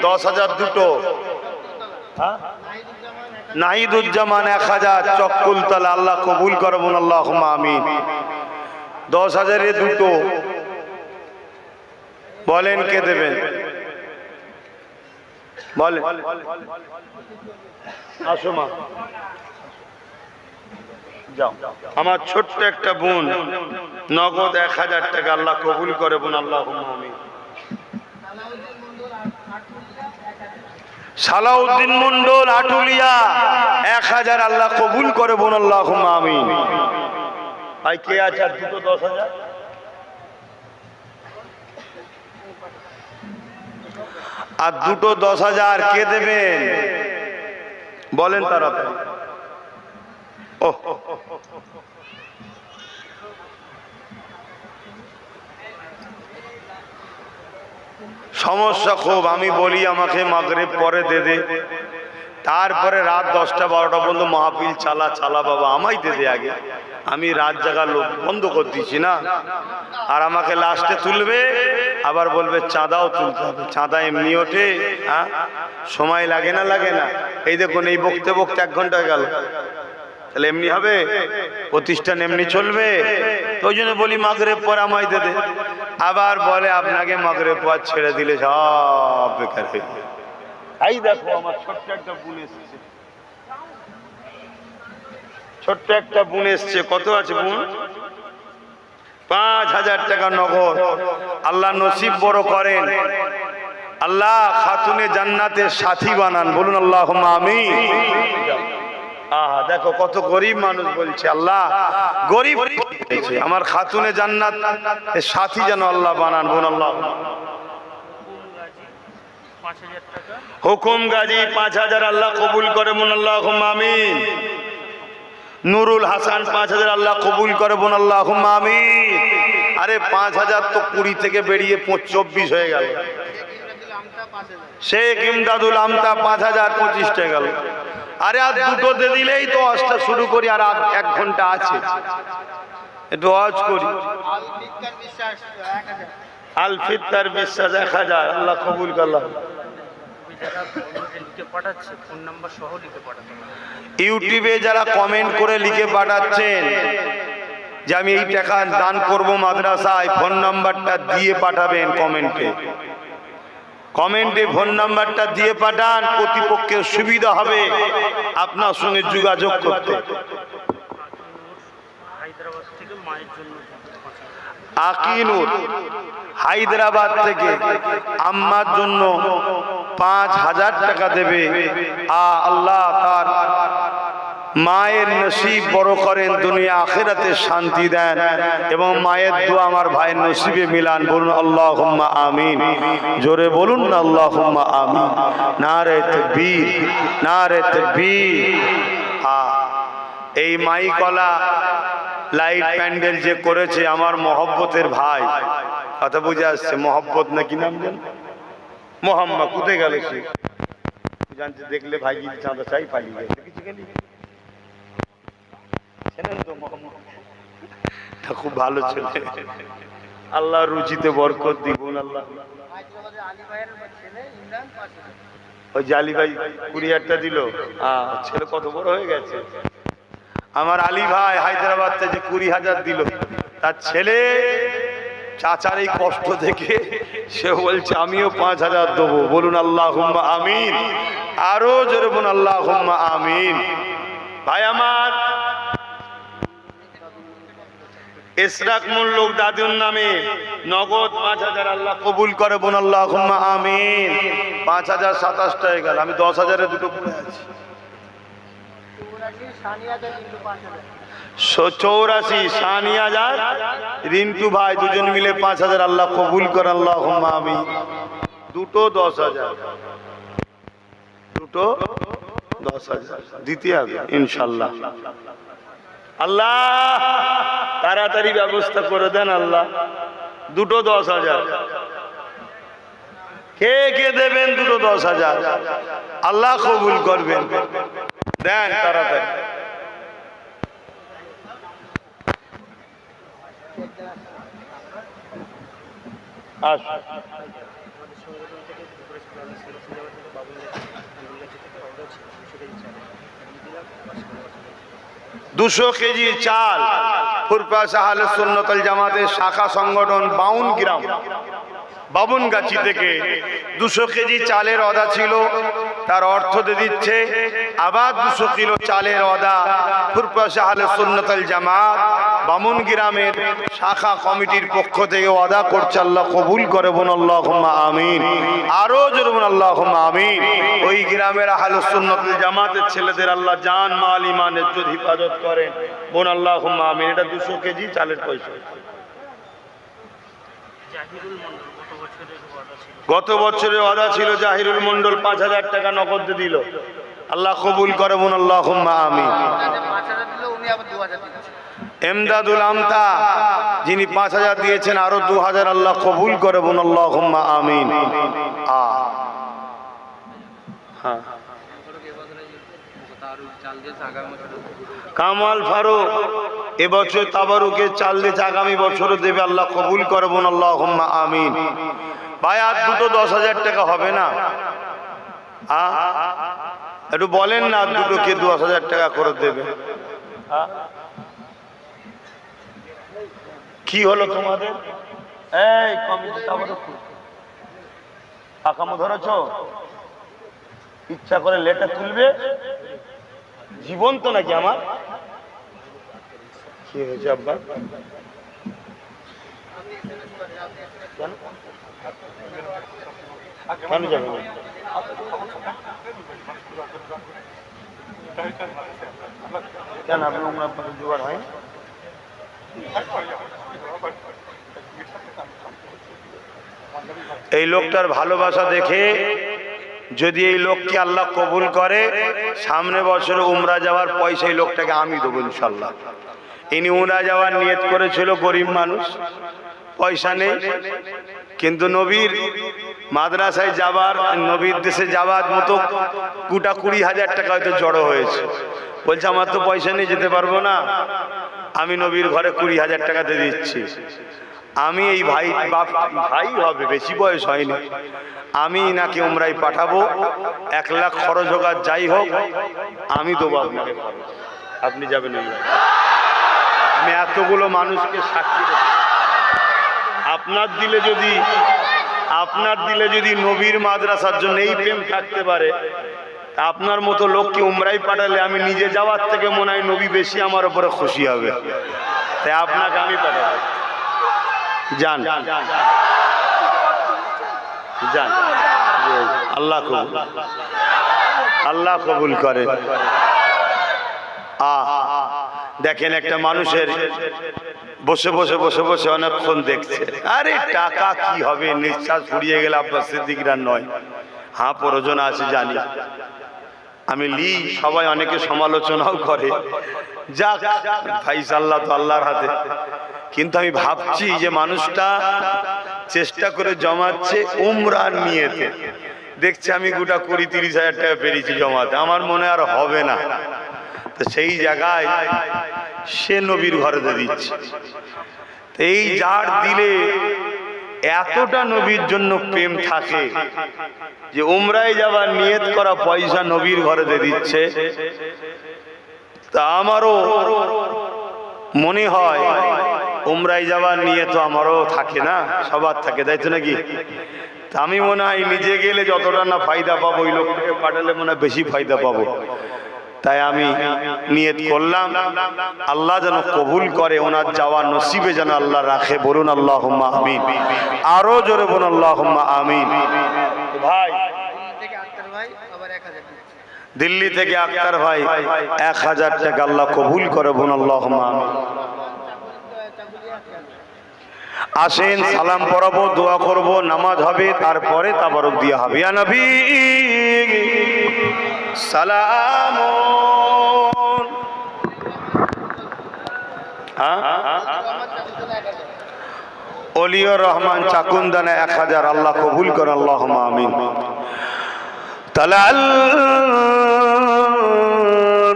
Speaker 2: 10,000 দুটো। নাহিদুজ্জামান 1,000 চক্কুলতলা, আল্লাহ কবুল করে বোন, আল্লাহুম্মা আমিন। 10,000 দুটো। বলেন কে দেবেন? বলেন। আসো মা, যাও। আমার ছোট্ট একটা বোন, নগদ 1,000 টাকা, আল্লাহ কবুল করে বোন, আল্লাহুম্মা আমিন। সালাউদ্দিন মন্ডল আটুলিয়া 1,000, আল্লাহ কবুল করে বোন, আল্লাহুম্মা আমিন। ভাই কে আছে আর দুটো 10,000? আর দুটো 10,000 কে দেবেন? বলেন তাড়াতাড়ি। ও, সমস্যা খুব। আমি বলি আমাকে মাগরিব পরে দে দে, তারপরে রাত 10টা-12টা পর্যন্ত মাহফিল চালা বাবা, আমায় দে দে আগে। আমি রাত জাগা লোক বন্ধ করে দিচ্ছি না। আর আমাকে লাস্টে তুলবে, আবার বলবে চাঁদাও তুলতে হবে। চাঁদা এমনি ওঠে, হ্যাঁ, সময় লাগে না? এই দেখুন, এই বকতে 1 ঘন্টা হয়ে গেল, তাহলে এমনি হবে? প্রতিষ্ঠান এমনি চলবে? ওই জন্য বলি মাগরিব পর আমায় দে দে। আবার বলে আপনাকে মাগরিব পর ছেড়ে দিলে সব বেকার হয়ে যাবে। এই দেখো, আমার ছোট্ট একটা বোন এসছে, ছোট্ট একটা বোন এসছে। কত আছে বোন? 5,000 টাকা নগদ। আল্লাহ নসিব বড় করেন, আল্লাহ খাতুনে জান্নাতের সাথী বানান, বলুন আল্লাহুম্মা আমিন। আহা, দেখো কত গরিব মানুষ বলছে, আল্লাহ গরিব আমার খাতুনে জান্নাতের সাথী যেন আল্লাহ বানান, বলুন আল্লাহ। হুকুম গাজী 5,000, আল্লাহ কবুল করে বোন, আল্লাহুম্মা আমিন। নুরুল হাসান 5,000, আল্লাহ কবুল করে বোন, আল্লাহুম্মা আমিন। আরে 5,000 তো 20 থেকে বেরিয়ে 24 হয়ে গেল। শেখ ইমদাদুল আমতা 5,000, 25টা গেল। আরে আর দুটো দিয়ে দিলেই তো আজটা শুরু করি, আর 1 ঘন্টা আছে, একটু ওয়াজ করি। আল ফিত্তার বিশ্বাস 1,000, আল্লাহ কবুল করলাম। ইউটিউবে যারা কমেন্ট করে লিখে পাঠাচ্ছেন যে আমি এই টাকা দান করব মাদ্রাসায়, ফোন নাম্বারটা দিয়ে পাঠাবেন। কমেন্টে ফোন নাম্বারটা দিয়ে পাঠান, প্রতিপক্ষের সুবিধা হবে আপনার সঙ্গে যোগাযোগ করতে। আকিনুর হায়দ্রাবাদ থেকে আম্মার জন্য 5,000 টাকা দেবে। আল্লাহ তার মায়ের নসিব বড় করেন, দুনিয়া আখিরাতে শান্তি দেন, এবং মায়ের দোয়া আমার ভাইয়ের নসিবে মিলান, বলুন আল্লাহুম্মা আমিন। জোরে বলুন না আল্লাহুম্মা আমিন। নারে তাকবীর, নারে তাকবীর। এই মাইকলা লাইট প্যান্ডেল যে করেছে আমার মহব্বতের ভাই, কথা বুঝে আসছে? মহব্বত নাকি নাম জান? মোহাম্মদ কোথায় গেল সে? জানতে দেখলে ভাই যদি চাঁদা চাই পালিয়ে গেছে। কিছু গেলি খুব ভালো ছেলে, আল্লাহ রুচিতে বরকত দিবুন। আল্লাহ ওই জালি ভাই 20,000টা দিল, ছেলে কত বড় হয়ে গেছে। আমার আলী ভাই হায়দ্রাবাদ থেকে 20,000 দিল, তার ছেলে চাচার এই কষ্ট দেখে সে বলছে আমিও 5,000 দেবো, বলুন আল্লাহুম্মা আমিন। আরো জোরে বলুন আল্লাহুম্মা আমিন। ভাই আমার ইসরাক মোল্লুক দাদুর নামে নগদ 5,000 আল্লাহ কবুল করে বোন আল্লাহুম্মা আমিন। 5,027 হয়ে গেল, আমি 10,000-এ দুটো পড়ে আছি।
Speaker 3: 84 সানিয়াদের কিন্তু 5,000।
Speaker 2: 84 সানিয়াজার রিন্টু ভাই দুজন মিলে 5,000 আল্লাহ কবুল করে আল্লাহুম্মা আমিন। দুটো 10,000, দুটো 10,000 দিতে হবে ইনশাল্লাহ। আল্লাহ তাড়াতাড়ি ব্যবস্থা করে দেন আল্লাহ। দুটো 10,000 কে কে দেবেন? দুটো 10,000 আল্লাহ কবুল করবেন, দেন তাড়াতাড়ি। আচ্ছা 200 কেজি চাল ফুরফাস আহলে সুন্নাত ওয়াল জামাতের শাখা সংগঠন 52 গ্রাম বাবুনগাছি থেকে 200 কেজি চালের ওয়াদা ছিল, তার অর্থ দিয়ে দিচ্ছে। আবার 200 কিলো চালের ওয়াদা ফুরফাস আহলে সুন্নাত ওয়াল জামাত বামুন গ্রামের শাখা কমিটির পক্ষ থেকে ওয়াদা করছে, আল্লাহ কবুল করে বোন আল্লাহুম্মা আমিন। আরো জোরে বোন আল্লাহুম্মা আমিন। ওই গ্রামের আহলে সুন্নাত ওয়াল জামাতের ছেলেদের আল্লাহ জান মাল ঈমান ইজ্জত হিফাজত করেন বোন আল্লাহুম্মা আমিন। এটা 200 কেজি চালের পয়সা। গত বছরের ওয়াদা ছিল, জাহিরুল মন্ডল 5,000 টাকা নগদ দিল, আল্লাহ কবুল করে বোন আল্লাহুম্মা আমিন।
Speaker 3: 5,000 দিল, উনি আবার 2,000 দিয়েছেন।
Speaker 2: এমদাদুল আমতা যিনি 5,000 দিয়েছেন, আরো 2,000 আল্লাহ কবুল করে বোন আল্লাহুম্মা আমিন। হ্যাঁ কামাল ফারুক এবছর তাবারুকের চাল দিয়েছে, আগামী বছরও দেবে, আল্লাহ কবুল করে বোন আল্লাহুম্মা আমিন। ভাই আর দুটো 10,000 টাকা হবে না? একটু বলেন না, আর দুটো কে 10,000 টাকা করে দেবে? কি হলো তোমাদের? এই কমিটি তাবারুক আকামো ধরেছ, ইচ্ছা করে লেটার তুলবে জীবন্ত নাকি? আমার কি হয়েছে আব্বা? কেন যাবে না? কেন আপনি উমরা জোগাড় হয়? এই লোকটার ভালোবাসা দেখে যদি এই লোককে আল্লাহ কবুল করে, সামনে বছরে উমরা যাওয়ার পয়সা এই লোকটাকে আমি দেবো ইনশাল্লাহ। ইনি উমরা যাওয়ার নিয়ত করেছিল, গরিব মানুষ, পয়সা নেই, কিন্তু নবীর মাদ্রাসায় যাবার, নবীর দেশে যাওয়ার মতো গোটা 20,000 টাকা হয়তো জড়ো হয়েছে। বলছে আমার তো পয়সা নেই, যেতে পারবো না, আমি নবীর ঘরে 20,000 টাকা দিয়ে দিচ্ছি। আমি এই ভাই, বাপ ভাই হবে, বেশি বয়স হয়নি, আমি নাকি উমরায় পাঠাবো, 1 লাখ খরচ হোক আর যাই হোক, আমি দেবো আপনাকে খরচ, আপনি যাবেন উমরায়। আমি এতগুলো মানুষকে সাক্ষী রেখে, আপনার দিলে যদি নবীর মাদ্রাসার জন্য এই প্রেম থাকতে পারে, আপনার মতো লোককে উমরায় পাঠালে আমি নিজে যাওয়ার থেকে মনে হয় নবী বেশি আমার উপরে খুশি হবে। তাই আপনাকে আমি পাঠাবো, যান যান। আল্লাহ কবুল করে। দেখেন একটা মানুষের বসে বসে বসে বসে অনেকক্ষণ দেখছে, আরে টাকা কি হবে, নিঃশ্বাস ফুরিয়ে গেলে আপনার সিদ্দিকরা নয়। হ্যাঁ প্রয়োজন আছে জানি, আমি লি, সবাই অনেকে সমালোচনাও করে, যাক ফাইসাল্লাহ তো আল্লাহর হাতে। কিন্তু আমি ভাবছি যে মানুষটা চেষ্টা করে জমাচ্ছে উমরার নিয়েতে, দেখছি আমি গোটা 20-30 হাজার টাকা পেরেছি জমাতে, আমার মনে আর হবে না। তো সেই জায়গায় সে নবীর ঘরে দিচ্ছে। এই যার দিলে এতটা নবীর জন্য প্রেম থাকে যে উমরায় যাবার নিয়ত করা পয়সা নবীর ঘরে দিচ্ছে, তা আমারও মনে হয় উমরায় যাবার নিয়ত আমারও থাকে না, সবার থাকে, তাই তো নাকি? তা আমি মনে হয় নিজে গেলে যতটা না ফায়দা পাবো, ওই লোকটাকে পাঠালে মনে হয় বেশি ফায়দা পাবো। তাই আমি নিয়ত করলাম আল্লাহ যেন কবুল করে, ওনার যাওয়ার নসিবে যেন আল্লাহ রাখে। বলুন আল্লাহুম্মা আমিন। আরো জোরে বলুন আল্লাহুম্মা আমিন। ভাই
Speaker 3: দিল্লি থেকে আক্তার ভাই আবার 1000
Speaker 2: দিল্লি থেকে
Speaker 3: দিচ্ছে।
Speaker 2: আক্তার ভাই 1000 টাকা আল্লাহ কবুল করে। বলুন আল্লাহুম্মা আমিন। আসেন সালাম পড়াবো, দোয়া করব, নামাজ হবে, তারপরে তাবারক দিয়া হবে। ইয়া নবী সালাম। ওলিউর রহমান চাকুন্দানা 1000 আল্লাহ কবুল করে। আল্লাহুম্মা আমিন। তালাল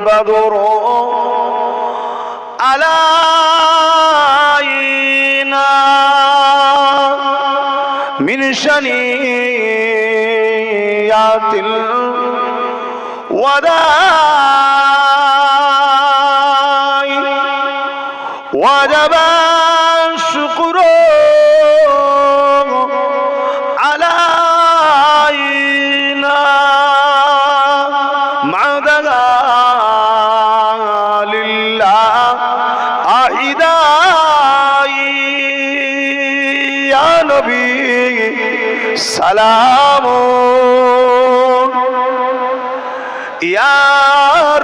Speaker 2: বাদর আলাইনা মিন শানিয়াতিল ওয়াদাই ওয়াজাবা শুকরু আলাইনা মাদাগা লিল্লাহ আহিদাই ইয়া নবী সালামুন ইয়া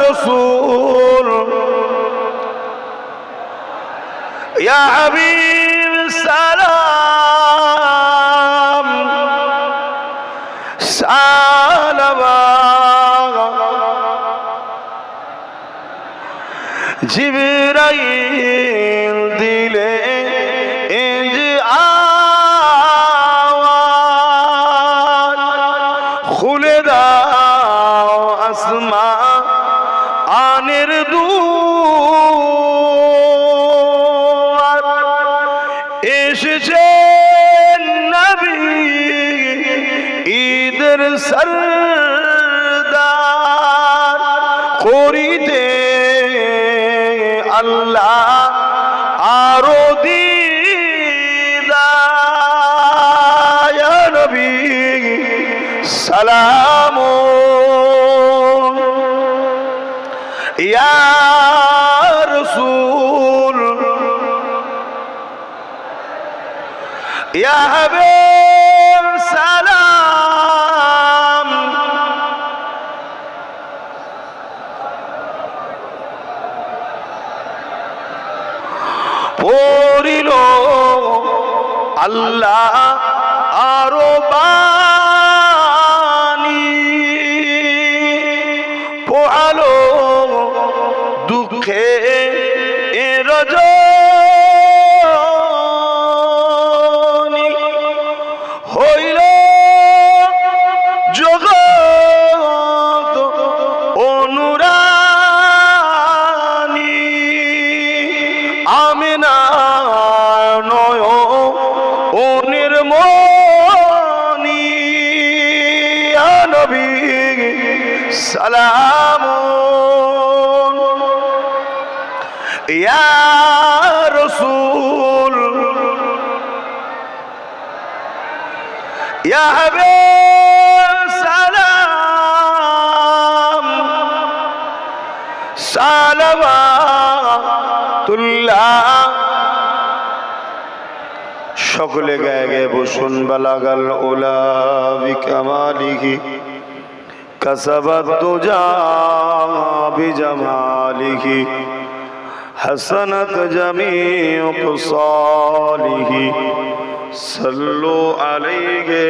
Speaker 2: রাসূল ইয়া হাবিব সালাম সালাম। জিবরাইল দিলে ইজ আওয়াজ খুলে দাও আসমা আনের দুয়ার। এসেছে নবী ঈদের সরদার করিতে আল্লাহ আরো দিদার। ইয়া নবী সালামুন ইয়া রাসূল ইয়া হাবিব সালাম। পড়িল আল্লাহ আরো বাণী, পোহালো দুঃখে রজনী, হইল জগৎ অনুরানী। আমিনা নয় ও নির্মণি ইয়া নবী সালামুন ইয়া রাসূল ইয়া হাবিব সালাম সালাওয়াতুল্লাহ। সকলে গায়ে গায়ে বসুন। বালাগাল উলা বিকামালিহি কাসাবাত দুজা বিজামালিহি হাসানাত জামিউ কুসালিহি সাল্লু আলাইহি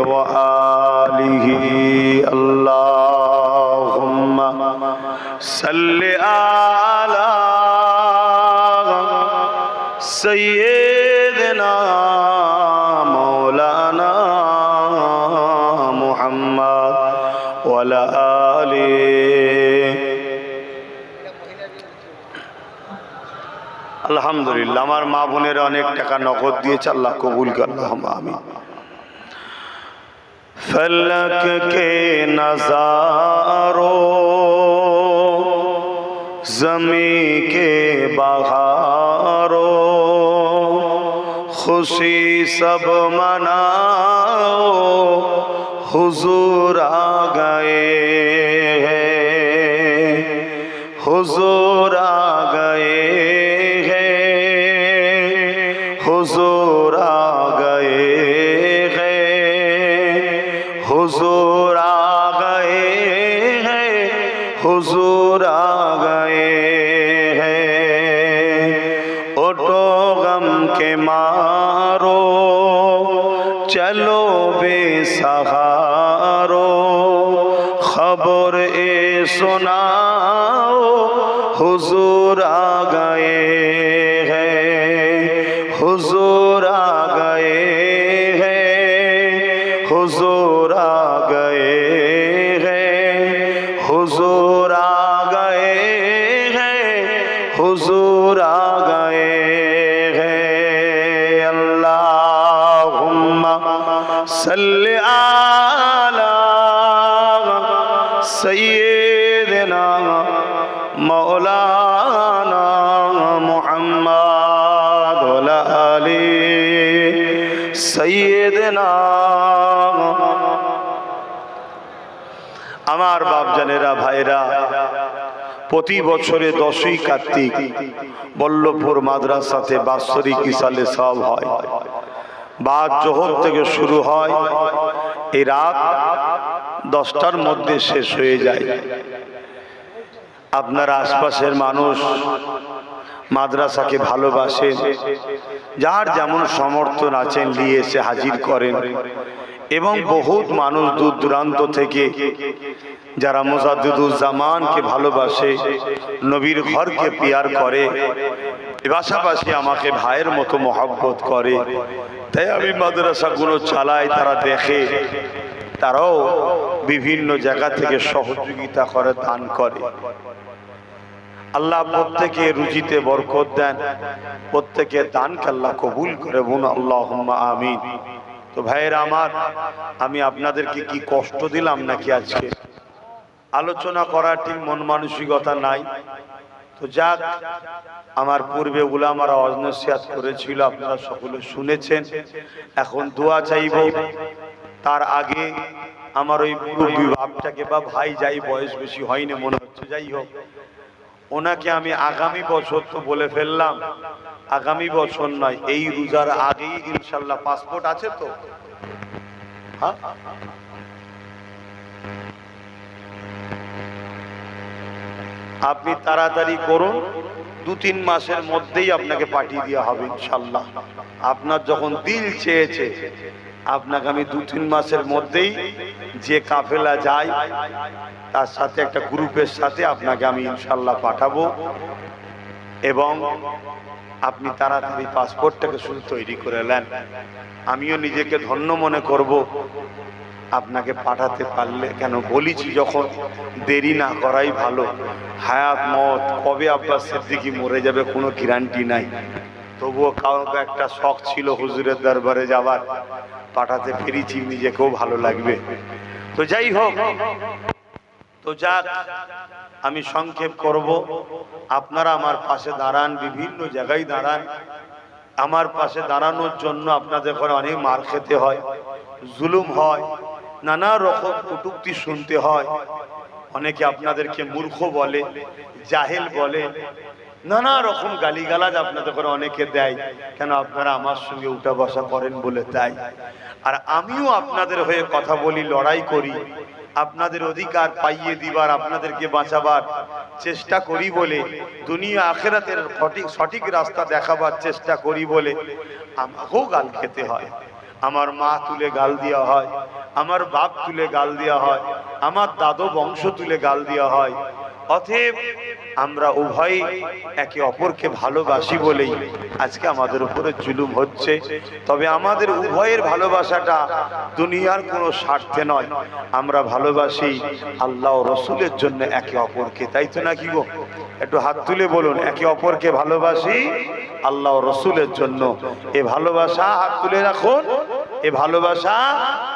Speaker 2: ওয়া আলিহি। আল্লাহুম্মা সাল্লি আলা সাইয়্যিদিনা মাওলানা মুহাম্মদ ওয়া আলা আলিহি। আলহামদুলিল্লাহ, আমার মা বোনের অনেক টাকা নগদ দিয়েছে, আল্লাহ কবুল করেন। আমিন। फलक के नज़ारों ज़मी के बहारों खुशी सब मनाओ हुजूर आ गए हैं। हुजूर आ गए हैं, हुजूर आ गए हैं, हुजूर आ गए हैं, हुजूर आ गए हैं। उठो गम के मारो, चलो बेसहारो, खबर ए सुनाओ, हुजूर आ गए हैं, हुजूर आ गए हैं, हुजूर आ गए हैं, हुजूर आ गए हैं, हुजूर आ गए हैं। अल्लाहुम्मा सल्ली आला सय्यिदना मौलाना मुहम्मद वाला आली सय्यिदना। আমার বাপজানেরা ভাইরা, প্রতি বছরে 10ই কার্তিক বল্লভপুর মাদ্রাসাতে বাৎসরিক ইসালে সব হয়। বাদ জোহর থেকে শুরু হয়, এই রাত 10টার মধ্যে শেষ হয়ে যায়। আপনার আশপাশের মানুষ মাদ্রাসাকে ভালোবাসেন, যার যেমন সমর্থন আছেন নিয়ে এসে হাজির করেন। এবং বহুত মানুষ দূর দূরান্ত থেকে যারা মুজাদ্দিদুজ্জামানকে ভালোবাসে, নবীর ঘরকে পিয়ার করে, পাশাপাশি আমাকে ভাইয়ের মতো মহব্বত করে। তাই আমি মাদ্রাসাগুলো চালাই, তারা দেখে, তারাও বিভিন্ন জায়গা থেকে সহযোগিতা করে, দান করে। আল্লাহ প্রত্যেকে রুজিতে বরকত দেন, প্রত্যেকের দানকে আল্লাহ কবুল করে, বলুন আল্লাহুম্মা আমিন। তো ভাইয়েরা আমার, আমি আপনাদেরকে কি কষ্ট দিলাম নাকি? আজকে আলোচনা করার ঠিক মন মানসিকতা নাই। তো যাক, আমার পূর্বে উলামারা ওয়াজ নসিহত করেছিল, আপনারা সকলে শুনেছেন। এখন দোয়া চাইব। তার আগে আমার ওই মুরব্বি বাপটাকে, বা ভাই যাই, বয়স বেশি হয়নি মনে হচ্ছে, যাই হোক, ওনাকে আমি আগামী বছর তো বলে ফেললাম, আগামী বছর নয়, এই রোজার আগেই ইনশাল্লাহ। পাসপোর্ট আছে তো? হ্যাঁ, আপনি তাড়াতাড়ি করুন, 2-3 মাসের মধ্যেই আপনাকে পাঠিয়ে দেওয়া হবে ইনশাল্লাহ। আপনার যখন দিল চেয়েছে, আপনাকে আমি 2-3 মাসের মধ্যেই যে কাফেলা যায় তার সাথে একটা গ্রুপের সাথে আপনাকে আমি ইনশাল্লাহ পাঠাবো। এবং আপনি তাড়াতাড়ি পাসপোর্টটাকে শুধু তৈরি করে নেন। আমিও নিজেকে ধন্য মনে করব আপনাকে পাঠাতে পারলে। কেন বলেছি, যখন দেরি না করাই ভালো। হায়াত মত কবে আব্বাস সিদ্দিকী মরে যাবে কোনো গ্যারান্টি নাই। তবুও কাউকে একটা শখ ছিল হুজুরের দরবারে যাবার, পাঠাতে পেরেছি, নিজেকেও ভালো লাগবে। তো যাই হোক, তো যাক, আমি সংক্ষেপ করব। আপনারা আমার পাশে দাঁড়ান, বিভিন্ন জায়গায় দাঁড়ান। আমার পাশে দাঁড়ানোর জন্য আপনাদের ঘরে অনেক মার খেতে হয়, জুলুম হয়, নানা রকম কটূক্তি শুনতে হয়। অনেকে আপনাদেরকে মূর্খ বলে, জাহেল বলে, নানা রকম গালিগালাজ আপনাদের ঘরে অনেকে দেয়। কেন? আপনারা আমার সঙ্গে উঠা বসা করেন বলে তাই। আর আমিও আপনাদের হয়ে কথা বলি, লড়াই করি, আপনাদের অধিকার পাইয়ে দিবার, আপনাদেরকে বাঁচাবার চেষ্টা করি বলে, দুনিয়া আখেরাতের সঠিক রাস্তা দেখাবার চেষ্টা করি বলে আমাকেও গাল খেতে হয়। আমার মা তুলে গাল দেওয়া হয়, আমার বাপ তুলে গাল দেওয়া হয়, আমার দাদু বংশ তুলে গাল দেওয়া হয়। অতএব আমরা উভয় একে অপরকে ভালোবাসি বলেই আজকে আমাদের উপরে জুলুম হচ্ছে। তবে আমাদের উভয়ের ভালোবাসাটা দুনিয়ার কোনো স্বার্থে নয়, আমরা ভালোবাসি আল্লাহ ও রসুলের জন্য একে অপরকে। তাই তো নাকি গো? একটু হাত তুলে বলুন, একে অপরকে ভালোবাসি আল্লাহ ও রসুলের জন্য। এ ভালোবাসা হাত তুলে রাখুন, এ ভালোবাসা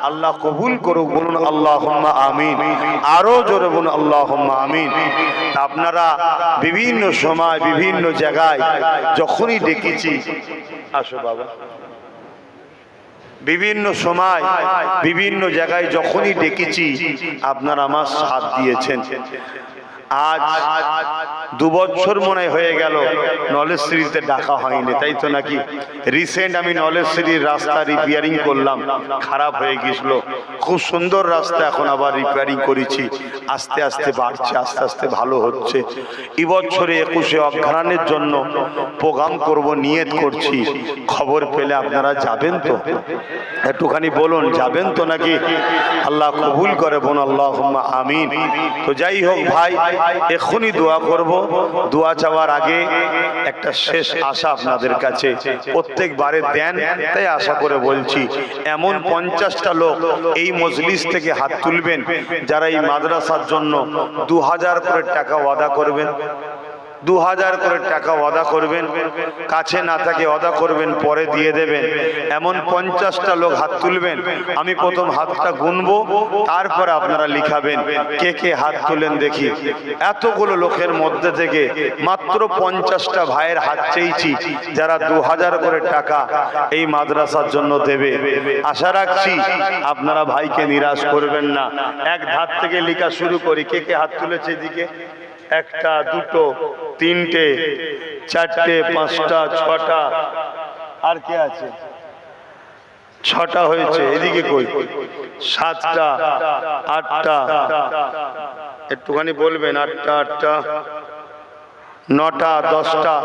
Speaker 2: আল্লাহ কবুল করুক, বলুন আল্লাহুম্মা আমিন। আরো জোরে বলুন আল্লাহুম্মা আমিন। আপনারা বিভিন্ন সময় বিভিন্ন জায়গায় যখনই ডেকেছি, আসো বাবা, বিভিন্ন সময় বিভিন্ন জায়গায় যখনই ডেকেছি আপনারা আমার সাথ দিয়েছেন। আজ 2 বছর মনে হয়ে গেল নলেজ সিটিতে ডাকা হয়নি, তাই তো নাকি? রিসেন্ট আমি নলেজ সিটির রাস্তা রিপেয়ারিং করলাম, খারাপ হয়ে গেছিল। খুব সুন্দর রাস্তা, এখন আবার রিপেয়ারিং করেছি, আস্তে আস্তে বাড়ছে, আস্তে আস্তে ভালো হচ্ছে। এবছরে 21শে অঘ্রাণের জন্য প্রোগ্রাম করব, নিয়ত করছি। খবর পেলে আপনারা যাবেন তো? একটুখানি বলুন, যাবেন তো নাকি? আল্লাহ কবুল করে, বোন আল্লাহুম্মা আমিন। তো যাই হোক ভাই, এখনই দোয়া করব। দোয়া চাওয়ার আগে একটা শেষ আশা আপনাদের কাছে, প্রত্যেকবারে দেন তাই আশা করে বলছি, এমন 50টা লোক এই মজলিস থেকে হাত তুলবেন যারা এই মাদ্রাসার জন্য 2000 করে টাকা ওয়াদা করবেন। 2000 করে টাকা ওয়াদা করবেন, কাছে না থাকে ওয়াদা করবেন, পরে দিয়ে দেবেন। এমন 50টা লোক হাত তুলবেন, আমি প্রথম হাতটা গুনবো, তারপরে আপনারা লিখাবেন কে কে হাত তুলেন দেখি। এতগুলো লোকের মধ্যে থেকে মাত্র 50টা ভাইয়ের হাত চেয়েছি যারা 2000 করে টাকা এই মাদ্রাসার জন্য দেবে। আশা রাখছি আপনারা ভাইকে নিরাশ করবেন না। এক ধার থেকে লেখা শুরু করি, কে কে হাত তুলেছে এদিকে? 1টা 2টো 3টে 4টে 5টা 6টা, আর কে আছে? 6টা হয়েছে। এদিকে কই? 7টা 8টা, একটুখানি বলবেন। 8টা 8টা 9টা 10টা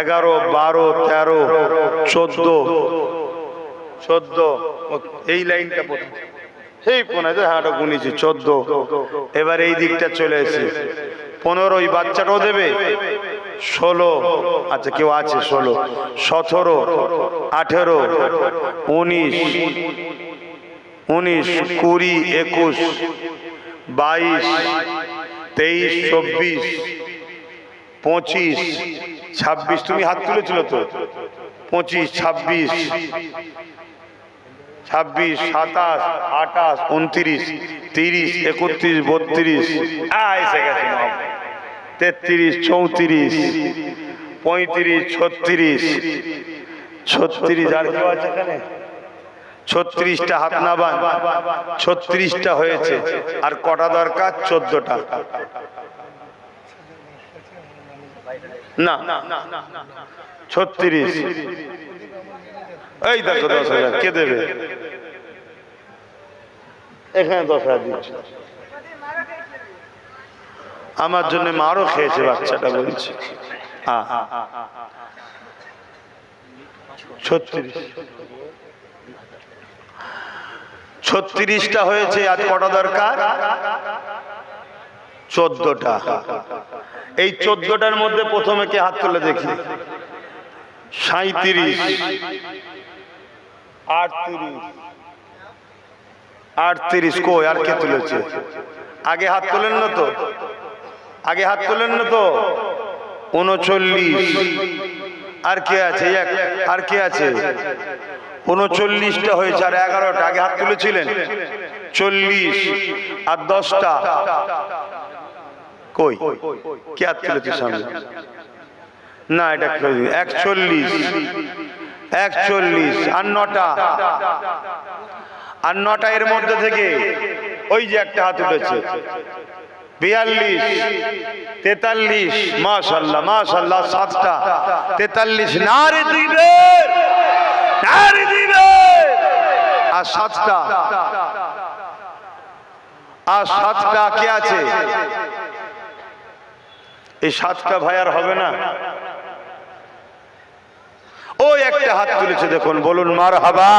Speaker 2: 11 12 13 14 এই লাইনটা প্রথম সেই 15, হ্যাঁ গুনেছি 14। এবার এই দিকটা চলে এসে 15, ওই বাচ্চাটাও দেবে 16, আচ্ছা কেউ আছে 16, 17, 18, 19, 20, 21, 22, 23, 24, 25, 26। তুমি হাত তুলেছিল তো? 25, 26, 27, 28, 29, 30, 31, 32, এসে গেছে 33, 34, 35, 36, 36। আর কেউ আছে এখানে? 36টা হাত নাবান, 36টা হয়েছে। আর কটা দরকার? 14টা। না 36। এই দেখো 10,000 কে দেবে? এখানে 10,000 দিচ্ছে। আমার জন্য মারও খেয়েছে বাচ্চাটা, বলছে। 36টা হয়েছে। আজ কটা দরকার? 14টা। এই 14টার মধ্যে প্রথমে কে হাত তুলে দেখি? 37, 38 কই? আর কে তুলেছে? আগে হাত তোলেন না তো? আগে হাত তোলেন না তো? 39। আর কে আছে? আর কে আছে? 39টা হয়েছে। আর 11টা আগে হাত তুলেছিলেন। 40 আর 10টা কই? কে হাত তুলেছে সামনে? না এটা 41, 41 আর 9টা। আর 9টা এর মধ্যে থেকে ওই যে একটা হাত উঠেছে 42, 43, মাশাআল্লাহ মাশাআল্লাহ। 7টা 43, নারে দিবে, নারে দিবে। আর 7টা, আর 7টা কে আছে? এই 7টা ভাই আর হবে না। ওই একটা হাত তুলেছে দেখুন, বলুন মারহাবা।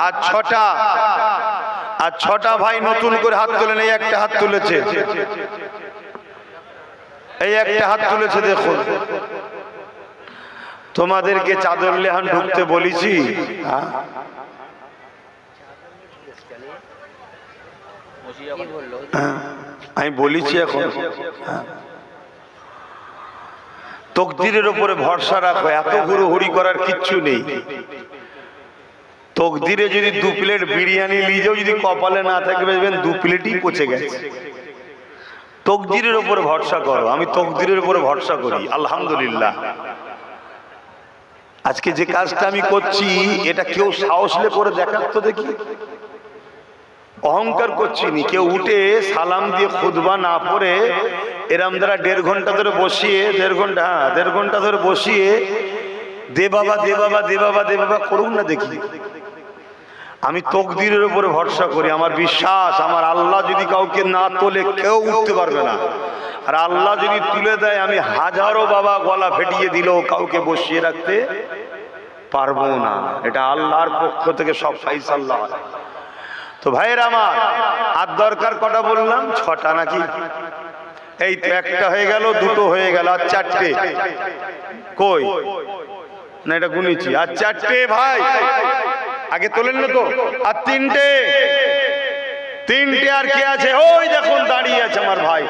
Speaker 2: আর 6টা, আর 6টা ভাই নতুন করে হাত তোলেন। এই একটা হাত তুলেছে, এই একটা হাত তুলেছে দেখুন। তোমাদেরকে চাদর লেহান ঢুকতে বলেছি? আমি বলেছি এখন তকদিরের উপরে ভরসা রাখো। এত হুড়োহুড়ি করার কিচ্ছু নেই। তকদিরে যদি 2 প্লেট বিরিয়ানি লিজেও যদি কপালে না থাকে, বুঝবেন 2 প্লেটই পচে গেছে। তকদিরের উপরে ভরসা করো। আমি তকদিরের উপরে ভরসা করি, আলহামদুলিল্লাহ। আজকে যে কাজটা আমি করছি, এটা কেউ সাহসলে করে দেখার তো দেখি। অহংকার করছি নি। কেউ উঠে সালাম দিয়ে খুতবা না পড়ে এরম দ্বারা দেড় ঘন্টা ধরে বসিয়ে দেড় ঘন্টা ধরে বসিয়ে দে বাবা দে বাবা দে বাবা দে বাবা করুন না দেখি। আমি তকদিরের উপরে ভরসা করি, আমার বিশ্বাস আমার আল্লাহ যদি কাউকে না তোলে কেউ উঠতে পারবে না, আর আল্লাহ যদি তুলে দেয় আমি হাজারো বাবা গলা ফেটিয়ে দিলেও কাউকে বসিয়ে রাখতে পারবো না। এটা আল্লাহর পক্ষ থেকে সব ফাইসাল্লাহ হয়। তো ভাইয়ের আমার আর দরকার কটা বললাম? 6টা নাকি? এই তো একটা হয়ে গেল, দুটো হয়ে গেল, আর 4টে কই না? এটা গুনেছি, আর 4টে ভাই আগে তোলেন না তো, আর 3টে আর কে আছে? ওই দেখুন দাঁড়িয়ে আছে আমার ভাই,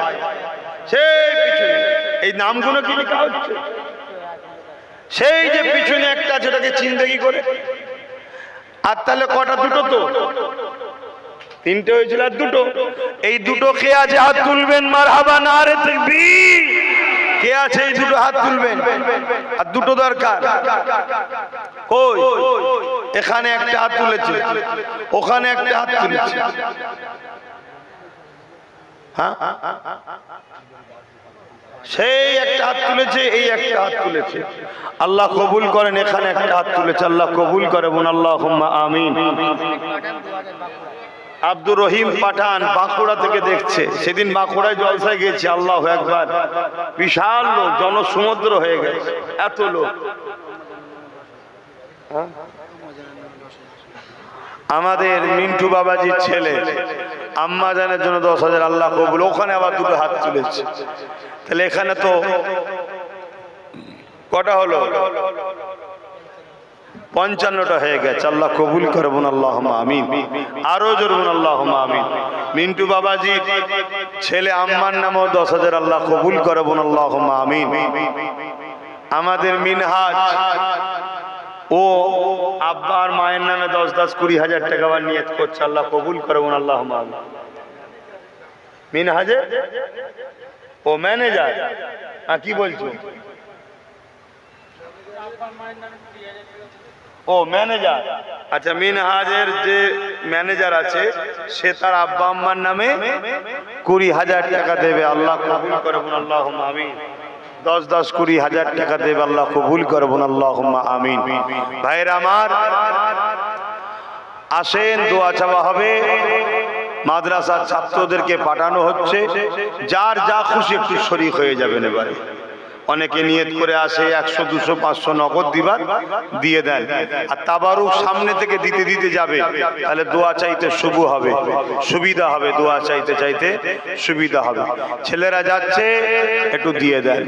Speaker 2: সেই পিছনে। এই নামগুলো কি লেখা হচ্ছে? সেই যে পিছনে একটা আছে, ওটাকে চিনতে কি করে? আর তাহলে কটা? দুটো তো, 3টে হয়েছিল আর দুটো। এই দুটো কে আছে? হাত তুলবেন। মারহাবা, নারে তাকবীর। কে আছে? এই দুটো হাত তুলবেন। আর দুটো দরকার। কই? এখানে একটা হাত তুলেছে, ওখানে একটা হাত তুলেছে। হ্যাঁ, সেই একটা হাত তুলেছে, এই একটা হাত তুলেছে। আল্লাহ কবুল করেন। এখানে একটা হাত তুলেছে, আল্লাহ কবুল করে। বোন আল্লাহুম্মা আমিন। আব্দুর রহিম পাঠান বাঁকুড়া থেকে দেখছে। সেদিন বাঁকুড়ায় জলসায় গেছে, আল্লাহু আকবার, বিশাল লোক, জনসমুদ্র হয়ে গেছে, এত লোক। আমাদের মিন্টু বাবাজির ছেলে আম্মা জানের জন্য 10,000, আল্লাহ কবুল। ওখানে আবার দুটো হাত তুলেছে। তাহলে এখানে তো কটা হলো? 55টা হয়ে গেছে। আল্লাহ কবুল করবেন, আল্লাহুম্মা আমিন। আরো জোরে বলুন আল্লাহুম্মা আমিন। মিন্টু বাবাজি ছেলে আম্মার নামেও 10,000, আল্লাহ কবুল করবেন, আল্লাহুম্মা আমিন। আমাদের মিনহাজ ও আব্বার মায়ের নামে 10-10, 20,000 টাকা আবার নিয়ত করছে, আল্লাহ কবুল করবেন, আল্লাহুম্মা আমিন। মিনহাজে ও ম্যানেজার, কি বলছো? ও ম্যানেজার, আচ্ছা। মিনহাজের যে ম্যানেজার আছে সে তার আব্বা আম্মার নামে 20,000 টাকা দেবে, আল্লাহ কবুল করবেন, আল্লাহুম্মা আমিন। 10-10, 20,000 টাকা দেবে, আল্লাহ কবুল করবেন, আল্লাহুম্মা আমিন। ভাইরা আমার আসেন, দোয়া চাওয়া হবে। মাদ্রাসার ছাত্রদেরকে পাঠানো হচ্ছে, যার যা খুশি একটু শরীক হয়ে যাবেন। এবারে অনেকে নিয়ত করে আসে 100, 200, 500 নগদ দিবার, দিয়ে দেন। আর তাবারুক সামনে থেকে দিতে দিতে যাবে, তাহলে দোয়া চাইতে শুভ হবে, সুবিধা হবে। দোয়া চাইতে চাইতে সুবিধা হবে। ছেলেরা যাচ্ছে, একটু দিয়ে দেন।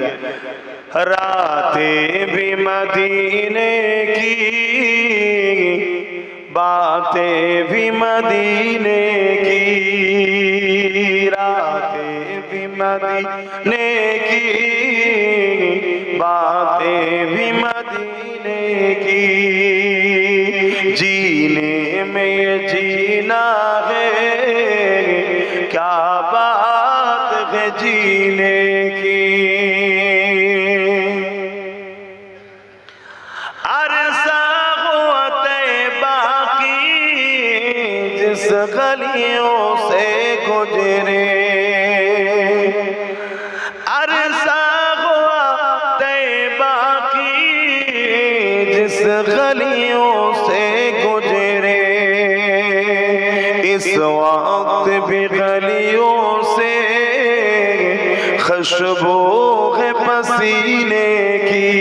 Speaker 2: রাতে ভি মদিনে কি बातें भी मदीने की, रातें भी मदीने की, बातें भी मदीने की, जीने में जीना है, क्या बात है जीने की। गलियों से गुजरे अरसा हुआ तैबा की, जिस गलियों से गुजरे, इस वक्त भी गलियों से खुशबू है पसीने की।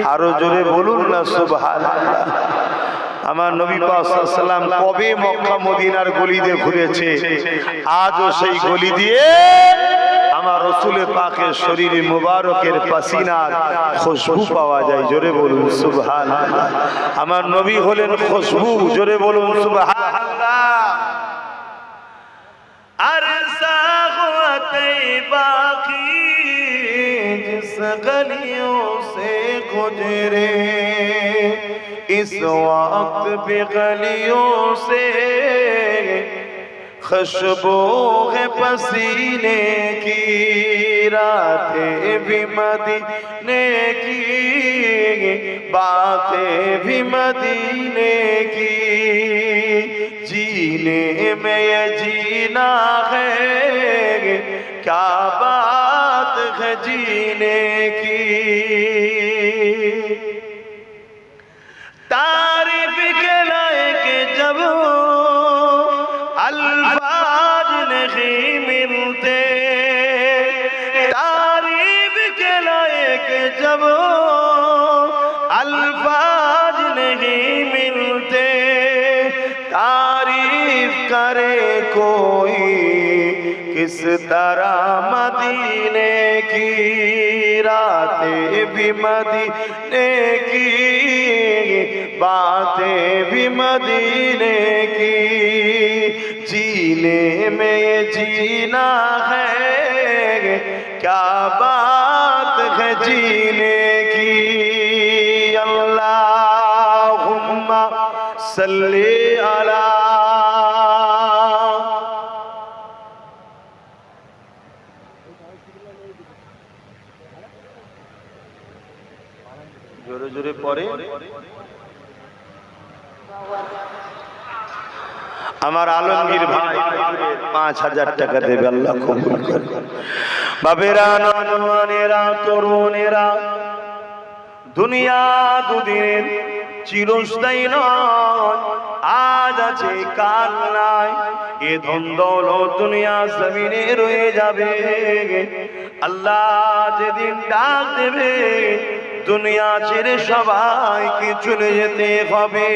Speaker 2: आरो जोरे बोलून ना सुबहानाल्लाह। আমার নবী পাক সাল্লাল্লাহু আলাইহি সাল্লাম কবে মক্কা মদিনার গলি দিয়ে ঘুরেছে, আজও সেই গলি দিয়ে আমার রাসূল পাকের শরীরে মুবারকের পাসিনার খুশবু পাওয়া যায়। জোরে বলুন সুবহানাল্লাহ। আমার নবী হলেন খুশবু। জোরে বলুন সুবহানাল্লাহ। अरसा हुआ तैबा की, जिस गलियों से गुजरे, इस वक्त भी गलियों से खुशबू है पसीने की, रातें भी मदीने की, बातें भी मदीने की, जीने में ये जीना है, क्या बात है जीने की। तारीफ के लायक जब अल्फाज नहीं मिलते, तारीफ के लायक जब अल्फाज नहीं मिलते, तारीफ करे कोई किस तरह मदीने की, रातें भी मदीने की, बातें भी मदीने की, जीने में ये जीना है, क्या बात है जीने की। अल्लाहुम्मा सल्ली अला। जोरे जोरे पड़े আমার আলমগীর ভাই 5000 টাকা দেবে, আল্লাহ কবুল করে। বাবেরা, নওজওয়ানেরা, তরুণেরা, দুনিয়া দুদিনের চিরস্থায়ী নয়, আজ আছে কাল নাই। এ ধন দৌলত দুনিয়া জমিনে রয়ে যাবে, আল্লাহ যেদিন ডাক দেবে দুনিয়া ছেড়ে সবাইকে চলে যেতে হবে।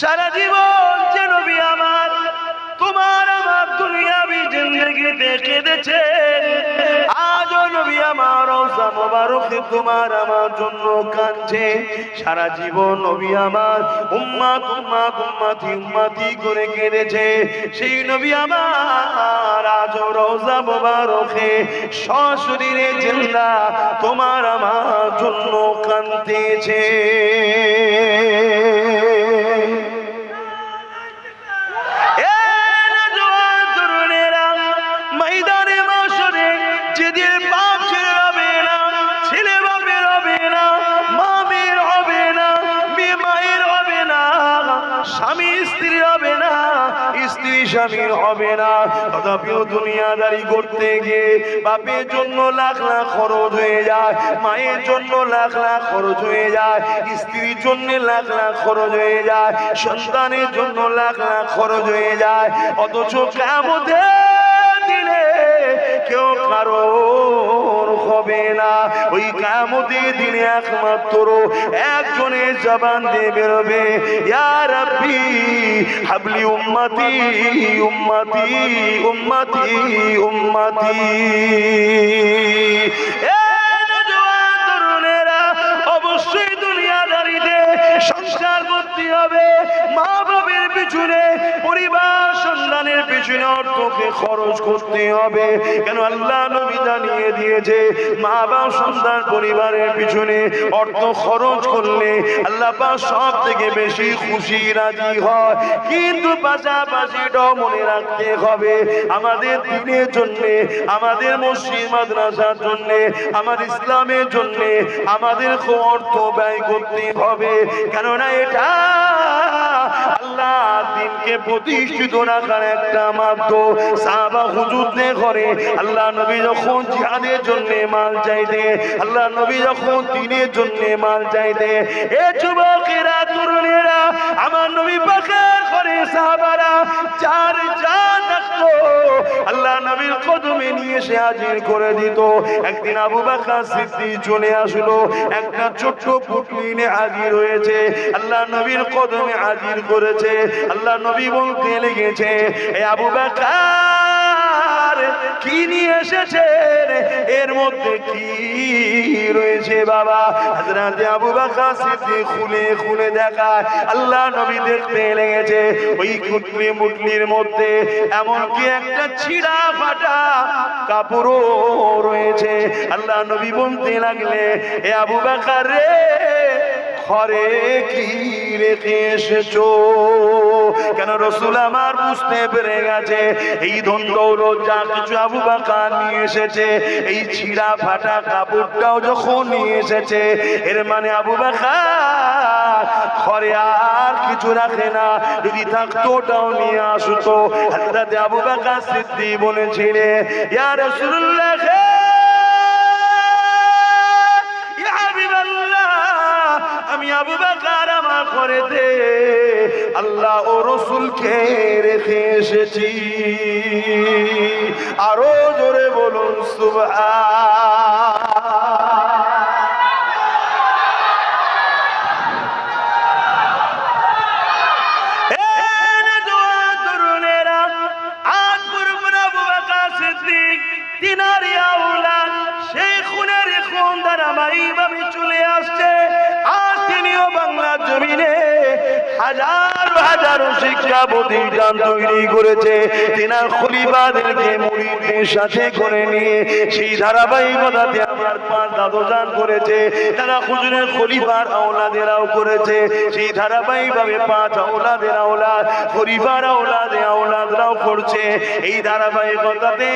Speaker 2: সারা জীবন যে নবী আমার তোমার আমার দুনিয়াবি জিন্দেগি দেখে দিয়েছে, আজও নবী আমার রওজা মোবারকে তোমার আমার জন্য কাঁদছে। সারা জীবন নবী আমার উম্মত উম্মত উম্মতি উম্মতি করে কেঁদেছে। সেই নবী আমার আজও রওজা মোবারকে সশরীরে জিন্দা তোমার আমার জন্য কাঁদতেছে। স্বামীর হবে না, তথাপিও দুনিয়াদারি করতে গিয়ে বাপের জন্য লাখ লাখ খরচ হয়ে যায়, মায়ের জন্য লাখ লাখ খরচ হয়ে যায়, স্ত্রীর জন্য লাখ লাখ খরচ হয়ে যায়, সন্তানের জন্য লাখ লাখ খরচ হয়ে যায়। অথচ কিয়ামতের দিনে কেউ কারোর হবে না। ওই কিয়ামতের দিনে একমাত্র একজনের জবান দিয়ে বেরোবে, ইয়া রাব্বি হাবলি উম্মতি উম্মতি উম্মতি উম্মতি। অবশ্যই দুনিয়াদারিতে সংসার করতে হবে, মা বাবার পিছনে পরিবার সন্তানের পিছনে অর্থকে খরচ করতে হবে। কেন আল্লাহ নবী জানিয়ে দিয়েছে, মা বাবা সন্তান পরিবারের পিছনে অর্থ খরচ করলে আল্লাহ পাক সব থেকে বেশি খুশি রাজি হয়। কিন্তু পাশাপাশি মনে রাখতে হবে, আমাদের দিনের জন্য, আমাদের মসজিদ মাদ্রাসার জন্য, আমার ইসলামের জন্য আমাদের অর্থ ব্যয় করতে হবে। কেননা এটা আল্লাহ দিনকে প্রতিষ্ঠিত রাখার একটা মাধ্যম। সাহাবা হুজুরদের ঘরে আল্লাহ নবী যখন জিহাদের জন্য মাল চাইতে, আল্লাহ নবী যখন দ্বীনের জন্য মাল চাইতে, এ যুবকেরা তরুণেরা, আমার নবী পাকের ঘরে সাহাবারা যার যা থাকতো আল্লাহ নবীর কদমে নিয়ে এসে হাজির করে দিত। একদিন আবু বকর সিদ্দিক চলে আসলো, একটা ছোট্ট পুটলি নিয়ে হাজির হয়েছে, আল্লাহ নবীর কদমে হাজির করেছে। আল্লাহ নবী বলতে লেগেছে, এ আবু বকর কি নিয়ে এসেছেন, এর মধ্যে কি রয়েছে বাবা? হযরত আবু বকর সিদ্দিক খুলে খুলে দেখায়, আল্লাহ নবী দেখতে লেগেছে ওই মুটলির মধ্যে এমনকি একটা ছিঁড়া ফাটা কাপড়ও রয়েছে। আল্লাহ নবী বলতে লাগলে, এ আবু বকর রে, ঘরে কি রেখে এসেছো? কেন রসুল আমার বুঝতে পেরে গেছে এই ধন দৌলত যা কিছু আবু বকর নিয়ে এসেছে, এই ছিঁড়া ফাটা কাপড়টাও যখন নিয়ে এসেছে, এর মানে আবু বকর ঘরে আর কিছু রাখে না, যদি থাকতো ওটাও নিয়ে আসতো। হযরত আবু বকর সিদ্দিক বলেছিলেন, ইয়া রাসূলুল্লাহ, ইয়া হাবিবাল্লাহ, আমি আবু বকর আমার ঘরেতে আল্লাহ ও রসুলকে রেখে এসেছি। আরো জোরে বলুন সুবহান। চলে আসছে, আর তিনিও বাংলার জমিনে হাজার হাজার শিক্ষা প্রতিষ্ঠান তৈরি করেছে। তিনার খলিফাদেরকে মুরিদদের সাথে করে নিয়ে সেই ধারাবাহিকতাতে আমার পাঁচ দাদুজান করেছে, তারা হুজুরের খলিফার আওলাদেরাও করেছে, সেই ধারাবাহিকভাবে পাঁচ আওলাদের আওলাদ, খলিফার আওলাদে আওলাদরাও করছে। এই ধারাবাহিকতাতে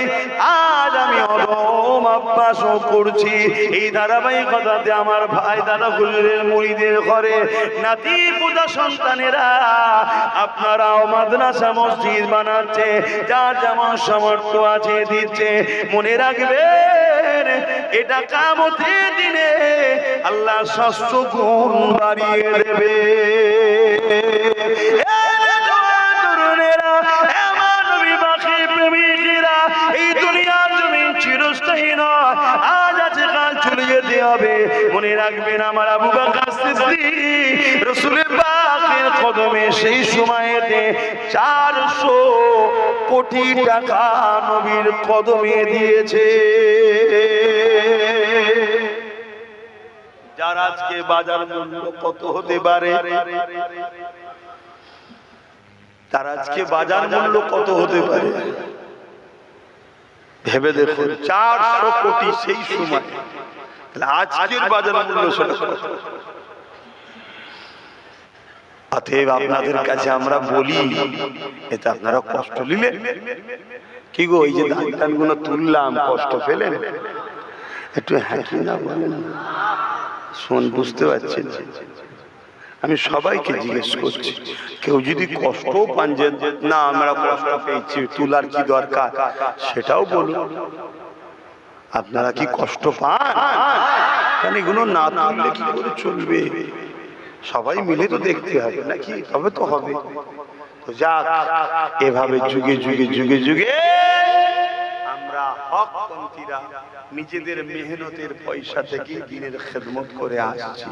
Speaker 2: আজ আমি অদম অভ্যাসও করছি। এই ধারাবাহিকতাতে আমার ভাই দাদা হুজুরের মুরিদের ঘরে নাতি পূজা সন্তানেরা আপনারাও মাদ্রাসা মসজিদ বানাচ্ছে, যার যেমন সামর্থ্য আছে দিচ্ছে। মনে রাখবেন, এটা কিয়ামতের দিনে আল্লাহ 700 গুণ বাড়িয়ে দেবে। এই দুনিয়ার জমিন চিরস্থায়ী নয়, আজ আছে কাল চলে যেতে হবে। মনে রাখবেন, আমার আবু বকর সিদ্দিক রাসূলের পাকের কদমে সেই সময়েতে 400 কোটি টাকা নবীর কদমে দিয়েছে। যার আজকে বাজার মূল্য কত হতে পারে, তার আজকে বাজার মূল্য কত হতে পারে ভেবে দেখুন। 400 কোটি সেই সময়, আজকের বাজার মূল্য সেটা। অতএব আপনাদের কাছে আমরা বলি, এটা আপনারা কষ্ট নিলেন কি গো? এই যে ধান গুলো তুললাম, কষ্ট পেলেন? একটু হ্যাঁ কি না বলেন, শোন, বুঝতে পারছেন? আমি সবাইকে জিজ্ঞেস করছি, কেউ যদি কষ্ট পান যে না আমরা কষ্ট পেয়েছি, তুলার কি দরকার, সেটাও বলুন। আপনারা কি কষ্ট পান? কারণ এগুলো না তুললে কি করে চলবে? সবাই মিলে তো দেখতে হবে নাকি, তবে তো হবে। তো যাক, এভাবে যুগে যুগে যুগে যুগে আমরা হকপন্থীরা নিজেদের মেহনতের পয়সা থেকে দিনের খেদমত করে আসছি।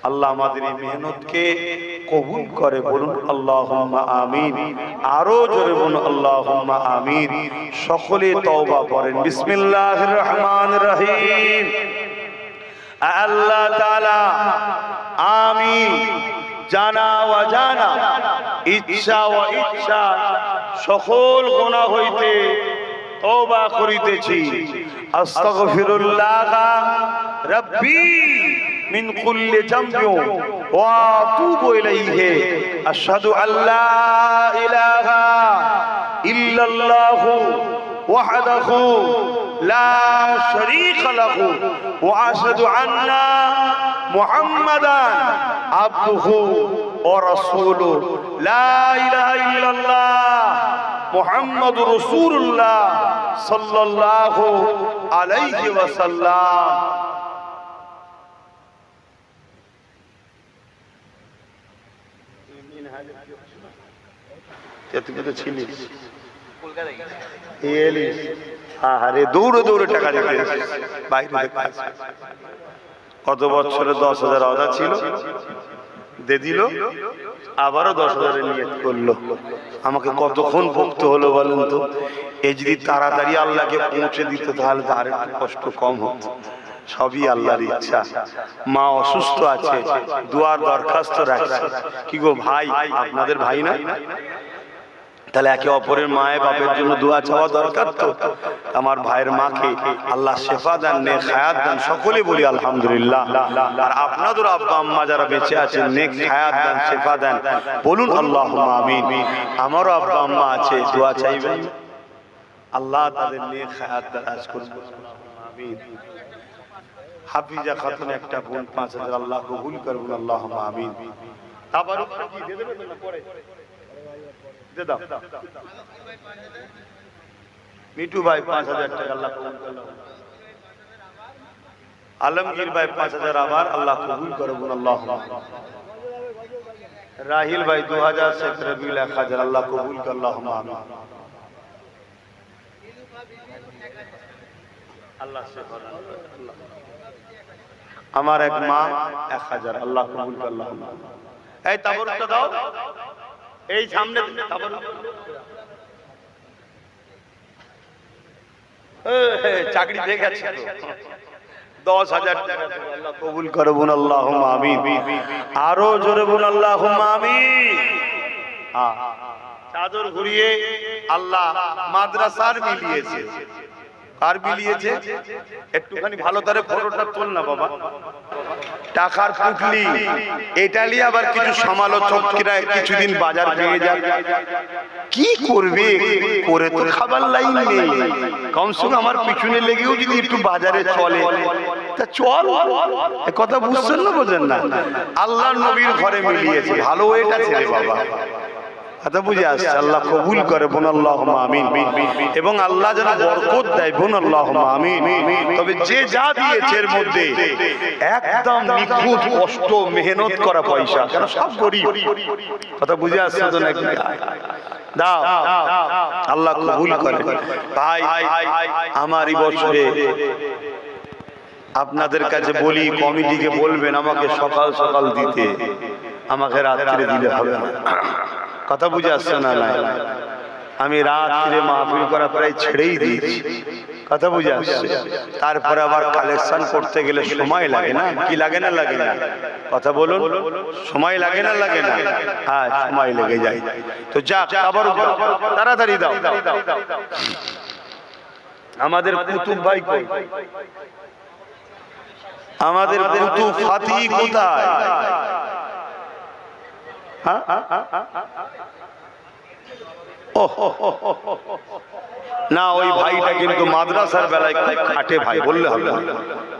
Speaker 2: আল্লাহ আমাদের এই মেহনতকে কবুল করে, বলুন আল্লাহুম্মা আমিন। আরো জোরে বলুন আল্লাহুম্মা আমিন। সকলে তওবা করেন। বিসমিল্লাহির রহমানির রহিম। আল্লাহ তাআলা আমি জানা অজানা, ইচ্ছা ও ইচ্ছা সকল গুনাহ হইতে তওবা করিতেছি। আস্তাগফিরুল্লাহ রাব্বি মিন কুল্লি যামবি ওয়া আতুবু ইলাইহি। আশহাদু আল্লা ইলাহা ইল্লাল্লাহু ওয়াহদাহু লা শারীকা লাহু ওয়া আশহাদু আন্না মুহাম্মাদান আবদুহু ওয়া রাসূলুহু। লা ইলাহা ইল্লাল্লাহ মুহাম্মাদুর রাসূলুল্লাহ সাল্লাল্লাহু আলাইহি ওয়াসাল্লাম। তুই তো ছিলিস আরে দৌড়ে দৌড়ে টাকা দিতে বাইরে। কত বছরে 10,000 আদা ছিল, দিয়ে দিল, আবারও 10,000 নিয়ত করলো। আমাকে কতক্ষণ ভুগতে হলো বলেন তো? এই যদি তাড়াতাড়ি আল্লাহকে পৌঁছে দিত তাহলে তো আর একটু কষ্ট কম হতো। সবই আল্লাহর ইচ্ছা। মা অসুস্থ আছে, দুয়ার দরখাস্ত রাখছে। কি গো ভাই, আপনাদের ভাই না? তাহলে একে অপরের মায়ের বাপের জন্য দোয়া চাওয়া দরকার। তো আমার ভাইয়ের মাকে আল্লাহ শেফা দেন, নেক হায়াত দেন, সকলে বলি আলহামদুলিল্লাহ। আর আপনাদের আব্বা আম্মা যারা বেঁচে আছেন নেক হায়াত দেন, শেফা দেন, বলুন আল্লাহুম্মা আমিন। আমারও আব্বা আম্মা আছে, দোয়া চাইবেন, আল্লাহ তাদের নেক হায়াত দারাজ করুন, আমিন। হাফিজা খাতুন একটা বোন 5000 আল্লাহ কবুল করুন, আল্লাহুম্মা আমিন। তাবারুকটা কি দিয়ে দেবেন না পরে দে দাও। মিঠু ভাই 5000 টাকা আল্লাহ কবুল করুন। আলমগীর ভাই 5000 আবার আল্লাহ কবুল করুন, আল্লাহুম্মা। রাহিল ভাই 2000 শেখ রবিউল 1000 আল্লাহ কবুল করুন, আল্লাহুম্মা আমিন। আল্লাহ শেফা দান করুন। আমার এক মা 1000 আল্লাহ কবুল করুন, আল্লাহুম্মা। এই তাবারুকটা দাও, এই সামনে তাবারুক। চাকরি পেয়ে গেছে 10,000 টাকা আল্লাহ কবুল করুন, আল্লাহুম্মা আমিন। আরো জোরে বলুন আল্লাহুম্মা আমিন। চাদর ঘুরিয়ে আল্লাহ মাদ্রাসার মিলিয়েছে। কার মিলিয়েছে? একটুখানি ভালো করে ফটোটা তোল না বাবা। টাকার পুটলি এটা নিয়ে আবার কিছু সমালোচকরা কিছুদিন বাজার ভেঙে যাক, কি করবে করে তো খাবার লাইন নেই, কমসে কম আমার পিছনে লেগেও যদি একটু বাজারে চলে তা চল। কথা বুঝছেন না, বোঝেন না? আল্লাহ নবীর ঘরে মিলিয়েছে, ভালো এটা ছেলে বাবা, কথা বুঝে আসছে। আল্লাহ কবুল করে, বোন আল্লাহুম্মা আমিন। এবং আল্লাহ যেন বরকত দেয়, বোন আল্লাহুম্মা আমিন। তবে যে যা দিয়েছে এর মধ্যে একদম নিখুঁত কষ্ট মেহনত করা পয়সা, কেন সব গরিব, কথা বুঝে আসছে তো নাকি? দাও, আল্লাহ কবুল করে। ভাই আমার এই বছরে আপনাদের কাছে বলি, কমিটিকে বলবেন আমাকে সকাল সকাল দিতে, আমাকে রাত্রে দিলে হবে না, কথা বুঝে আসছে না? আমি রাত্রে মাহফিল করা প্রায় ছেড়েই দিয়েছি, কথা বুঝে আসছে। তারপরে আবার কালেকশন করতে গেলে সময় লাগে না, কি লাগে না? লাগে না? কথা বলুন, সময় লাগে না? লাগে না? হ্যাঁ, সময় লেগে যায়। তো যাক, আবার তাড়াতাড়ি দাও। আমাদের কুতুব ভাই কই? আমাদের কুতুব ফাতি কোথায়? না, ওই ভাইটা কিন্তু মাদ্রাসার বেলায় খুব খাটে ভাই, বললে হবে,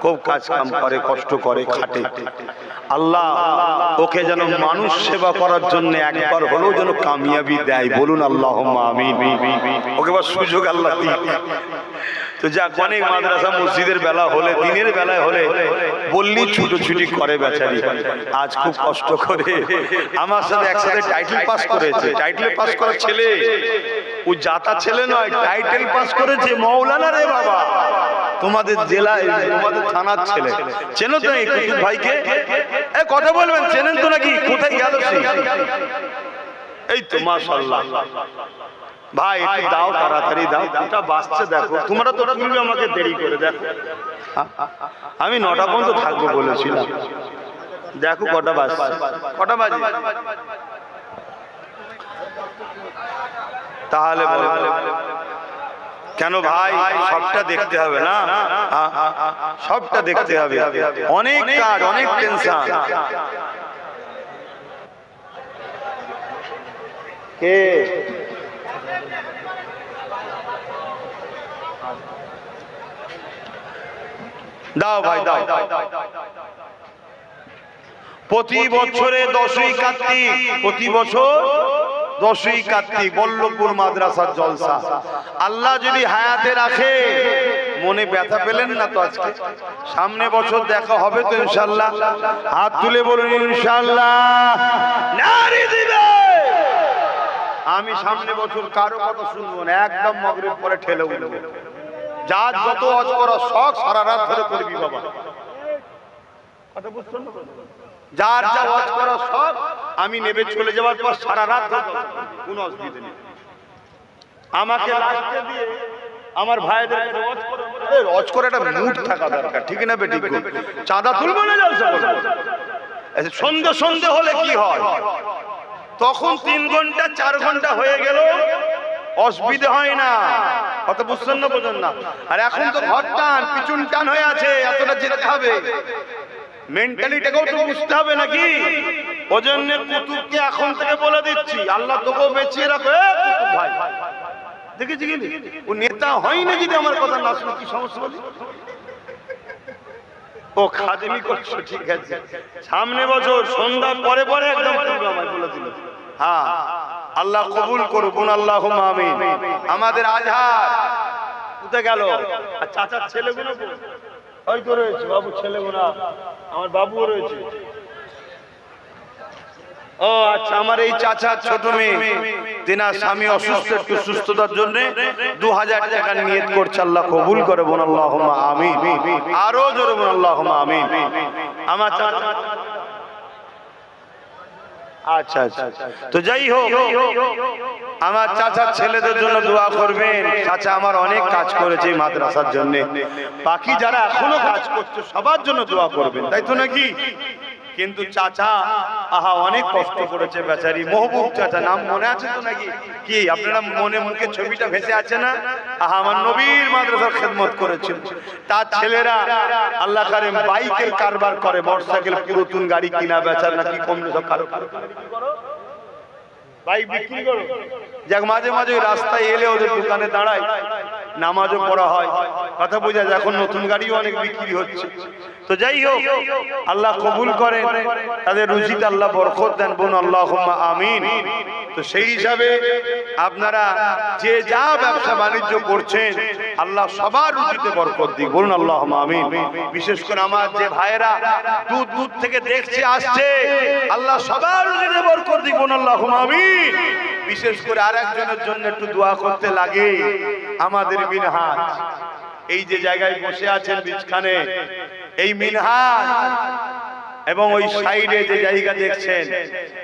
Speaker 2: খুব কাজ কাম করে, কষ্ট করে, খাটে। আল্লাহ ওকে যেন মানুষ সেবা করার জন্য একবার হলেও যেন কামিয়াবি দেয়, বলুন আল্লাহুম্মা আমিন। ওকে বা সুযোগ আল্লাহ দিক। তো যাক, অনেক মাদ্রাসা মসজিদের বেলা হলে, দিনের বেলায় হলে বললি ছুটোছুটি করে বেচারি। আজ খুব কষ্ট করে আমার সাথে একসাথে টাইটেল পাস করেছে। টাইটেল পাস করা ছেলে, ও জাতা ছেলে নয়, টাইটেল পাস করেছে মাওলানা রে বাবা, তোমাদের জেলায়, তোমাদের থানার ছেলে। চেনো তো এই কুতুব ভাইকে? কথা বলবেন, চেনেন তো নাকি? কোথায় গেল সে? এই তো মাশাআল্লাহ। ভাই একটু দাও, তাড়াতাড়ি দাও, এটা বাসছে দেখো। তোমরা তো তুলবে, আমাকে দেরি করে দেখো। আমি 9টা পর্যন্ত থাকবো বলেছিলাম, দেখো কটা বাজছে, কটা বাজে। তাহলে কেন ভাই, সবটা দেখতে হবে না? সবটা দেখতে হবে, অনেক কাজ, অনেক টেনশন। কে দাও ভাই, দাও। প্রতি বছরে 10ই কার্তিক, প্রতি বছর 10ই কার্তিক বল্লভপুর মাদ্রাসার জলসা। আল্লাহ যদি হায়াতে রাখে, মনে ব্যথা পেলেন না তো আজকে? সামনে বছর দেখা হবে তো ইনশাআল্লাহ? হাত তুলে বলুন ইনশাআল্লাহ। নারী দিবে। আমি সামনে বছর কারো কথা শুনবো না, একদম মাগরিব পরে ঠেলে উঠবো। যার যত ওয়াজ করা শখ সারা রাত ধরে করবি বাবা, কথা বুঝছেন না? যার যা ওয়াজ করা শখ, আমি নেবে চলে যাওয়ার পর সারা রাত ধরে, কোনো অসুবিধা নেই। আমাকে লাস্টে দিয়ে আমার ভাইদের কাছে ওয়াজ করে একটা মুড থাকা দরকার, ঠিক না বেটি? চাঁদা তুলবো না, জলসা করবো। সন্ধ্যে সন্ধ্যে হলে কি হয়? তখন 3 ঘন্টা 4 ঘন্টা হয়ে গেল, অসুবিধা হয় না, কত বুঝছেন না বোঝেন না। আর এখন তো ঘর টান পিছন টান হয়ে আছে, এতটা যেতে হবে, মেন্টালিটাকেও তো বুঝতে হবে নাকি। ওজন্য কুতুবকে এখন থেকে বলে দিচ্ছি, আল্লাহ তোকেও বেঁচিয়ে রাখো। কুতুব ভাই দেখেছি কি ও নেতা হয় না, যদি আমার কথা না শুনে কি সমস্যা বলি। ও খাদেমি করছো, ঠিক আছে, সামনে বছর সন্ধ্যার পরে পরে একদম আমায় বলে দিল। হ্যাঁ, আল্লাহ কবুল করুন, আল্লাহুম্মা আমিন। আমাদের আজহার কোথায় গেল? আর চাচার ছেলেগুলো ওই তো রয়েছে, বাবু ছেলেগুলো, আমার বাবুও রয়েছে। ও আচ্ছা, আমার এই চাচার ছোট মেয়ে, তিনার স্বামী অসুস্থ, একটু সুস্থতার জন্য 2000 টাকা নিয়ত করছে, আল্লাহ কবুল করে বলুন আল্লাহুম্মা আমিন। আরো জোরে বলুন আল্লাহুম্মা আমিন। আমার চাচা, আচ্ছা আচ্ছা, তো যাই হোক, আমার চাচার ছেলেদের জন্য দোয়া করবেন। চাচা আমার অনেক কাজ করেছে এই মাদ্রাসার জন্য, বাকি যারা এখনো কাজ করছে সবার জন্য দোয়া করবেন, তাই তো নাকি? কিন্তু চাচা আহা অনেক কষ্ট করেছে বেচারি, মহবুব চাচা, নাম মনে আছে তো নাকি? কি আপনারা মনে মুখে ছবিটা ভেসে আছে না? আহা আমার নবীর মাদ্রাসার খেদমত করেছিল। তার ছেলেরা আল্লাহ কারিম বাইকের কারবার করে, মোটরসাইকেল, পুরাতন গাড়ি কিনা বেচার নাকি কম সব কারো বাইক বিক্রি করো, যাক মাঝে মাঝে রাস্তায় এলে ওদের দোকানে দাঁড়ায়, নামাজও পড়া হয়, কথা বোঝা যায়। এখন নতুন গাড়িও অনেক বিক্রি হচ্ছে। তো যাই হোক, আল্লাহ কবুল করেন, তাদের রুজিতে আল্লাহ বরকত দেন, বোন আল্লাহুম্মা আমিন। তো সেই হিসাবে আপনারা যে যা ব্যবসা বাণিজ্য করছেন, আল্লাহ সবার রুজিতে বরকত দিক, বলুন আল্লাহুম্মা আমিন। বিশেষ করে আমার যে ভাইয়েরা দূর দূর থেকে দেখছে আসছে, আল্লাহ সবার রুজিতে বরকত দিক, বলুন আল্লাহুম্মা আমিন। বিশেষ করে আরেকজনের জন্য একটু দোয়া করতে লাগে, আমাদের মিনহাজ, এই যে জায়গায় বসে আছেন বিছখানে, এই মিনহাজ এবং ওই সাইডে যে জায়গা দেখছেন,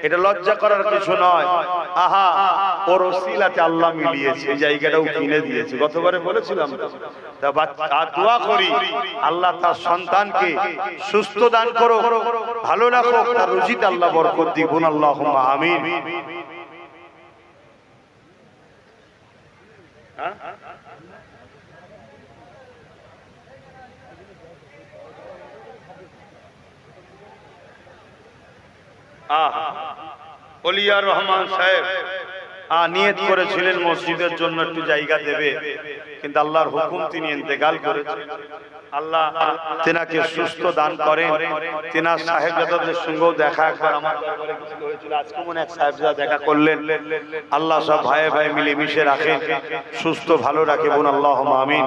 Speaker 2: এটা লজ্জা করার কিছু নয়। আহা, ওর ওসিলাতে আল্লাহ মিলিয়েছে, এই জায়গাটাও কিনে দিয়েছে, গতবারে বলেছিলাম। তা দোয়া করি আল্লাহ তার সন্তানকে সুস্থ দান করো, ভালো রাখো, তার রুজিতে আল্লাহ বরকত দিক, বলুন আল্লাহুম্মা আমিন। ওলিয়ার রহমান সাহেব নিয়ত করেছিলেন মসজিদের জন্য একটু জায়গা দেবে, কিন্তু আল্লাহর হুকুম তিনি ইন্তেকাল করেছেন। আল্লাহ তেনাকে সুস্থ দান করেন। তেনার সাহেবজাদাদের সঙ্গেও দেখা একবার আমার দরবারে হয়েছিল, আজকে মনে এক সাহেবজাদা দেখা করলেন। আল্লাহ সব ভাই ভাই মিলে মিশে রাখেন, সুস্থ ভালো রাখে, বোন আল্লাহুম্মা আমিন।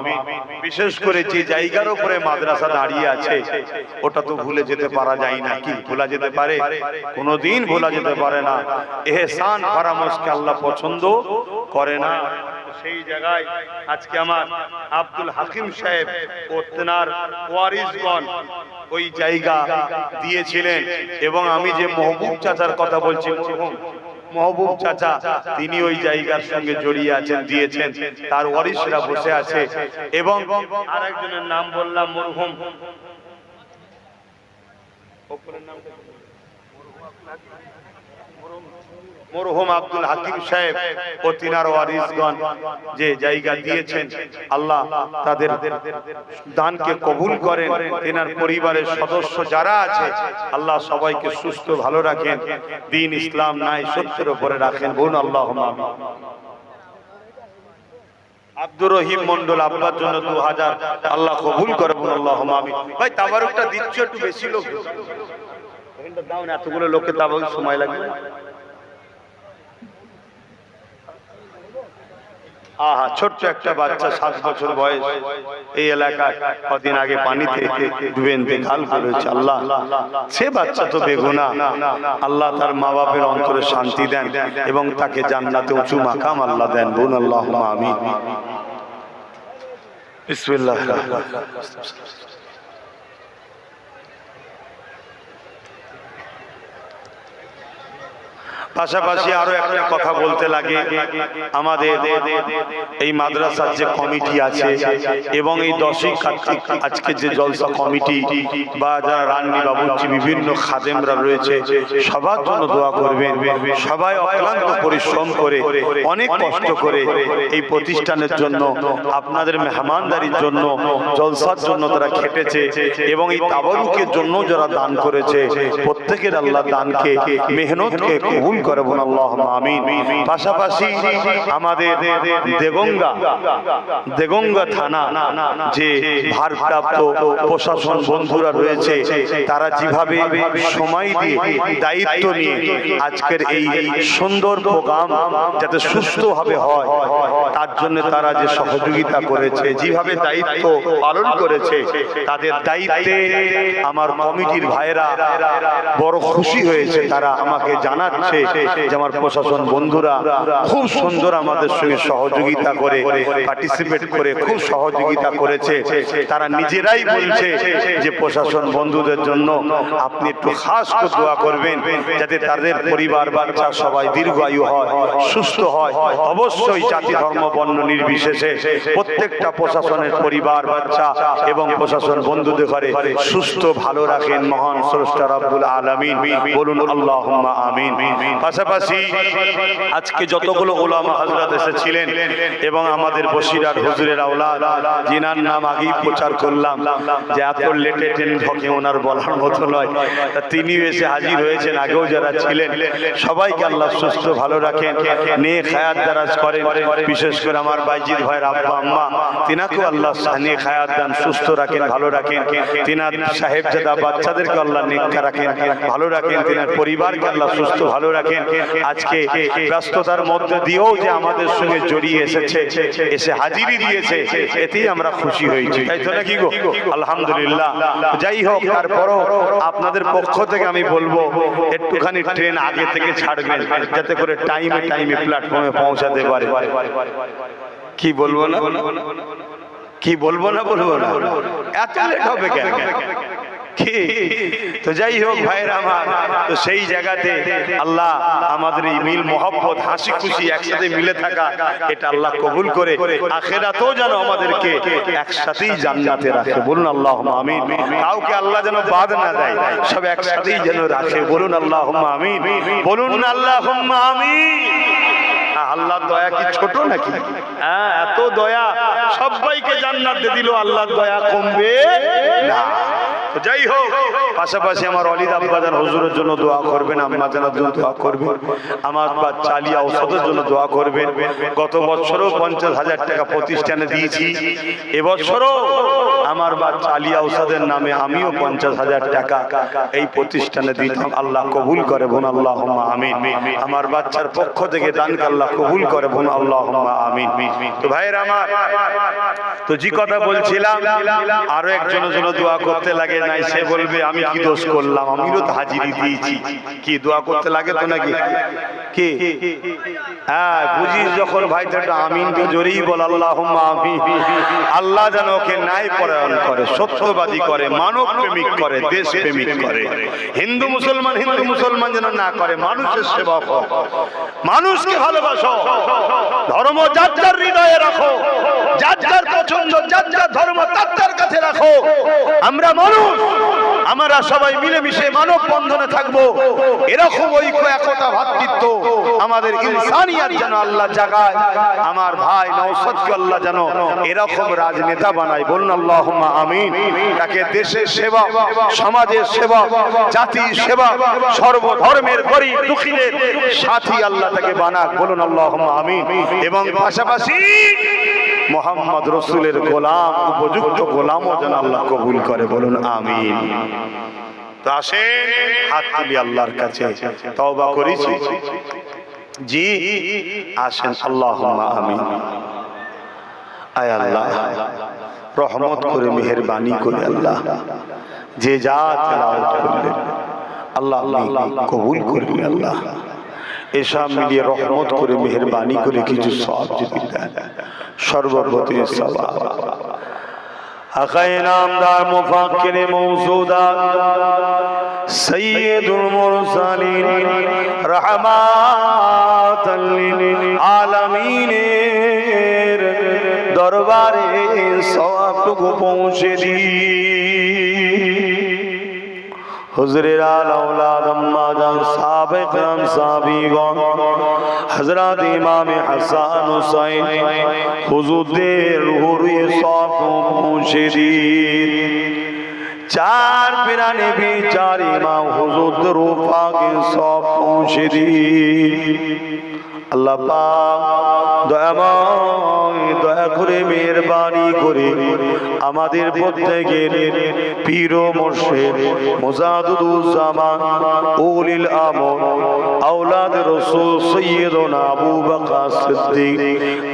Speaker 2: বিশেষ করে যে জায়গার উপরে মাদ্রাসা দাঁড়িয়ে আছে, ওটা তো ভুলে যেতে পারা যায় না, কি ভোলা যেতে পারে? কোনোদিন ভোলা যেতে পারে না। এহসান ফারামোশকে আল্লাহ পছন্দ করে না। সেই জায়গায় আজকে আমার আব্দুল হাকিম সাহেব ও তেনার ওয়ারিসগণ ওই জায়গা দিয়েছিলেন, এবং আমি যে মহবুব চাচার কথা বলছি, মহবুব চাচা, তিনি ওই জায়গার সঙ্গে জড়িয়ে আছেন, দিয়েছেন, তার ওয়ারিসরা বসে আছে। এবং আরেকজনের নাম বললাম, মরহুম, মরহুম আব্দুল হাকিম সাহেব ও তিনার ওয়ারিসগণ যে জায়গা দিয়েছেন, আল্লাহ তাদের দানকে কবুল করেন। তিনার পরিবারের সদস্য যারা আছে, আল্লাহ সবাইকে সুস্থ ভালো রাখেন, দ্বীন ইসলাম নাই সত্যের উপরে রাখেন, বলুন আল্লাহুম্মা আমিন। আব্দুর রহিম মন্ডল আব্বার জন্য 2000 আল্লাহ কবুল করে, বলুন আল্লাহুম্মা আমিন। ভাই তাবারুকটা দিচ্ছ একটু বেশি লোক দাও না, এতগুলো লোককে তাবারুক সময় লাগবে। আহা, ছোট্ট একটা বাচ্চা 7 বছর বয়স, এই এলাকায় কদিন আগে পানিতে ডুবে ইন্তেকাল করেছে। আল্লাহ সে বাচ্চা তো বেগুনাহ, আল্লাহ তার মা বাপের অন্তরে শান্তি দেন এবং তাকে জান্নাতে উঁচু মাকাম আল্লাহ দেন, বলুন আল্লাহুম্মা আমিন। বিসমিল্লাহির রহমানির রহিম। পাশাপাশি আরো একটা কথা বলতে লাগে, আমাদের এই মাদ্রাসার যে কমিটি আছে এবং এই 10ই কার্তিক আজকে যে জলসা কমিটি বা যারা রান্নি বাবুর্চি বিভিন্ন খাদেমরা রয়েছে, সবার জন্য দোয়া করবেন। সবাই অক্লান্ত পরিশ্রম করে অনেক কষ্ট করে এই প্রতিষ্ঠানের জন্য, আপনাদের মেহমানদারির জন্য, জলসার জন্য তারা খেটেছে এবং এই তাবারুকের জন্য যারা দান করেছে, প্রত্যেকের আল্লাহ দানকে মেহনতকে কবুল করে বলুন আল্লাহুম্মা আমিন। পাশাপাশি আমাদের দেগঙ্গা থানা যে ভারপ্রাপ্ত প্রশাসন বন্ধুরা রয়েছে, তারা যেভাবে সময় দিয়ে দায়িত্ব নিয়ে আজকের এই সুন্দর প্রোগ্রাম যাতে সুস্থভাবে হয় তার জন্য তারা যে সহযোগিতা করেছে, যেভাবে দায়িত্ব পালন করেছে, তাদের দায়িত্বে আমার কমিটির ভাইয়েরা বড় খুশি হয়েছে। তারা আমাকে জানাচ্ছে যে আমার প্রশাসন বন্ধুরা খুব সুন্দর আমাদের সঙ্গে সহযোগিতা করে, পার্টিসিপেট করে খুব সহযোগিতা করেছে। তারা নিজেরাই বলছে যে প্রশাসন বন্ধুদের জন্য আপনি একটু খাস করে দোয়া করবেন যাতে তাদের পরিবার বাচ্চা সবাই দীর্ঘায়ু হয়, সুস্থ হয়। অবশ্যই জাতি ধর্ম বর্ণ নির্বিশেষে প্রত্যেকটা প্রশাসনের পরিবার বাচ্চা এবং প্রশাসন বন্ধুদের ঘরে সুস্থ ভালো রাখেন মহান স্রষ্টা রব্বুল আলামিন, বলুন আল্লাহুম্মা আমিন। পাশাপাশি আজকে যতগুলো উলামা হযরত এসেছিলেন এবং আমাদের বসিরার হুজুরের আওলাদ, যিনার নাম আগেই প্রচার করলাম যে এত লেটে ট্রেন ঢোকে ওনার বলার মতো নয়, তা তিনিও এসে হাজির হয়েছেন। আগেও যারা ছিলেন সবাইকে আল্লাহ সুস্থ ভালো রাখেন, নেক হায়াত দারাজ করেন। বিশেষ করে আমার বাইজিদ ভাইয়ের আব্বা আম্মা, তিনাকেও আল্লাহ নেক হায়াত দান, সুস্থ রাখেন, ভালো রাখেন। তিনার সাহেবজাদা বাচ্চাদেরকে আল্লাহ নেককা রাখেন, ভালো রাখেন। তিনার পরিবারকে আল্লাহ সুস্থ ভালো রাখেন। আজকে ব্যস্ততার মধ্যে দিয়েও যে আমাদের সঙ্গে জড়িয়ে এসেছে, এসে হাজিরি দিয়েছে, এতেই আমরা খুশি হয়েছি, তাই তো নাকি গো? আলহামদুলিল্লাহ। যাই হোক, তারপরও আপনাদের পক্ষ থেকে আমি বলবো একটুখানি ট্রেন আগে থেকে ছাড়বেন যাতে করে টাইমে প্ল্যাটফর্মে পৌঁছাতে পারে। কি বলবো না, কি বলবো না, এত লেট হবে কেন? কি তো যাই হোক ভাইরা আমার, তো সেই জায়গাতে আল্লাহ আমাদের এই মিল মোহাব্বত, হাসি খুশি একসাথে মিলে থাকা, এটা আল্লাহ কবুল করে আখিরাতেও যেন আমাদেরকে একসাথেই জান্নাতে রাখে, বলুন আল্লাহুম্মা আমিন। কাউকে আল্লাহ যেন বাদ না দেয়, সব একসাথেই যেন রাখে, বলুন আল্লাহুম্মা আমিন, বলুন আল্লাহুম্মা আমিন। আল্লাহর দয়া কি ছোট নাকি? হ্যাঁ, এত দয়া, সবাইকে জান্নাত দিয়ে দিল, আল্লাহর দয়া কমবে না। যাই হোক, পাশাপাশি আমার ওয়ালিদ আব্বাজান হুজুরের জন্য দোয়া করবেন, আম্মা জানের জন্য দোয়া করবেন, আমার বাচ্চা আলিয়া ঔষধের জন্য দোয়া করবেন। গত বছরও 50,000 টাকা প্রতিষ্ঠানে দিয়েছি, এবছরও আমার বাচ্চা আলিয়া ঔষধের নামে আমিও 50,000 টাকা এই প্রতিষ্ঠানে দিতাম। আল্লাহ কবুল করে, বোন আল্লাহুম্মা আমিন। আমার বাচ্চার পক্ষ থেকে দানকে আল্লাহ কবুল করে, বোন আল্লাহুম্মা আমিন। তো ভাইয়ের আমার, তো যে কথা বলছিলাম, আরো একজনের জন্য দোয়া করতে লাগে নাই, সে বলবে আমি কি দোষ করলাম, আমিও তো হাজিরি দিয়েছি। কি দোয়া করতে লাগে তো নাকি? কি হ্যাঁ, বুঝিস যখন ভাই তো আমিন তো জোরেই বল, আল্লাহুম্মা আমিন। আল্লাহ যেন ওকে ন্যায় পরায়ণ করে, সত্যবাদী করে, মানব প্রেমিক করে, দেশ প্রেমিক করে। হিন্দু মুসলমান যেন না করে, মানুষের সেবা করো, মানুষকে ভালোবাসো, ধর্ম যার যার হৃদয়ে রাখো, যার যার পছন্দ, যার যার ধর্ম তার তার কাছে রাখো। আমরা মানুষ, আমরা সবাই মিলেমিশে মানব বন্ধনে থাকবো। এরকম ঐক্য, একতা, ভ্রাতৃত্ব আমাদের ইনসানিয়াত যেন আল্লাহ জাগায়। আমার ভাই নওশাদকে আল্লাহ যেন এরকম রাজনেতা বানায়, বলুন আল্লাহুম্মা আমিন। তাকে দেশের সেবা, সমাজের সেবা, জাতির সেবা, সর্বধর্মের গরীব দুঃখীদের সাথী আল্লাহ তাকে বানাক, বলুন আল্লাহুম্মা আমিন। এবং পাশাপাশি মুহাম্মদ রাসূলের গোলাম, উপযুক্ত গোলামও যেন আল্লাহ কবুল করে, বলুন আমিন। তো আসেন হাত তুলি আল্লাহর কাছে, তওবা করেছি জি, আসেন আল্লাহুম্মা আমিন। আয় আল্লাহ, রহমত করে, মেহেরবানি করে আল্লাহ যে যা তেলাওয়াত করলেন আল্লাহ কবুল করলেন। আল্লাহ এসব মিলিয়ে রহমত করে, মেহেরবানি করে কিছু সওয়াব যদি দেন, সর্বপ্রতি সওয়াব। আকায়ে নামদার মুফাক্কির মওজুদাত সৈয়দুল মুরসালিন রাহমাতাল লিল আলামিনের দরবারে সওয়াবটুকু পৌঁছে দিন। হুজুরের আওলাদ আম্মাজান সাহাবে کرام সাহাবীগণ হযরত ইমাম হাসান হুসাইন হুজুরদের রুহে সওয়াব পৌঁছে দিন। চার পিরানে भी चार इमाम हुजूर रूफा के सौंप पहुँचे दी। अल्लाह पाक দয়াময় দয়া করে মেহেরবানি করে আমাদের প্রত্যেকের পীর ও মুর্শিদ মুজাদ্দিদুজ্জামান উলিল আমর আওলাদ রাসূল সৈয়দনা আবু বকর সিদ্দিক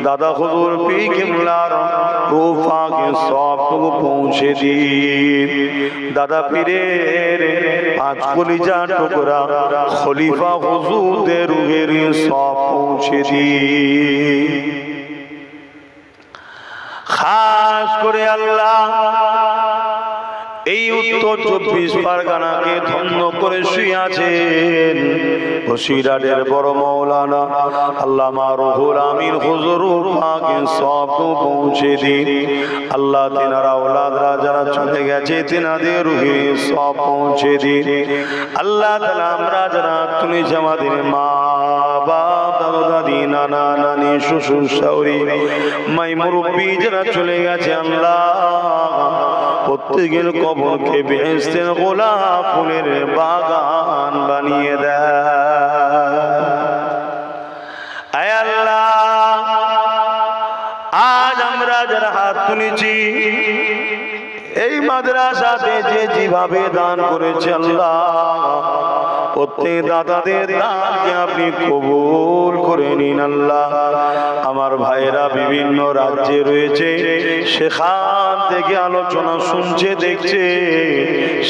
Speaker 2: দাদা হুজুর পীর কিবলার রূফা के सौंप पहुँचे दी। दादा पीरेर पाँच कलिजा टुकड़ा खलीफा हुजूर दे रूहेर सौंप पहुँचे दी। खास करे अल्लाह এই উত্তর 24 পরগনাকে ধন্য করে শুয়ে আছেন বসিরহাটের বড় মাওলানা আল্লামা রুহুল আমিন হুজুর পাকে সব পৌঁছে দিন। আল্লাহ তিনার আওলাদরা যারা চলে গেছে তিনাদের রুহে সব পৌঁছে দিন। আল্লাহ তাআলা আমরা যারা তুমি আমাদের মা বাপ দাদা দাদি নানা নানি শ্বশুর শাশুড়ি মাই মুরব্বি যারা চলে গেছে আল্লাহ প্রত্যেকের কবরকে বেহেশতের গোলাপ ফুলের বাগান বানিয়ে দেয়। আয় আল্লাহ আজ আমরা যারা হাত তুলেছি এই মাদ্রাসাতে যে যেভাবে দান করেছে আল্লাহ প্রত্যেক দাদাদের দানকে আপনি কবুল করে নিন আল্লাহ। আমার ভাইরা বিভিন্ন রাজ্যে রয়েছে সেখান থেকে আলোচনা শুনছে দেখছে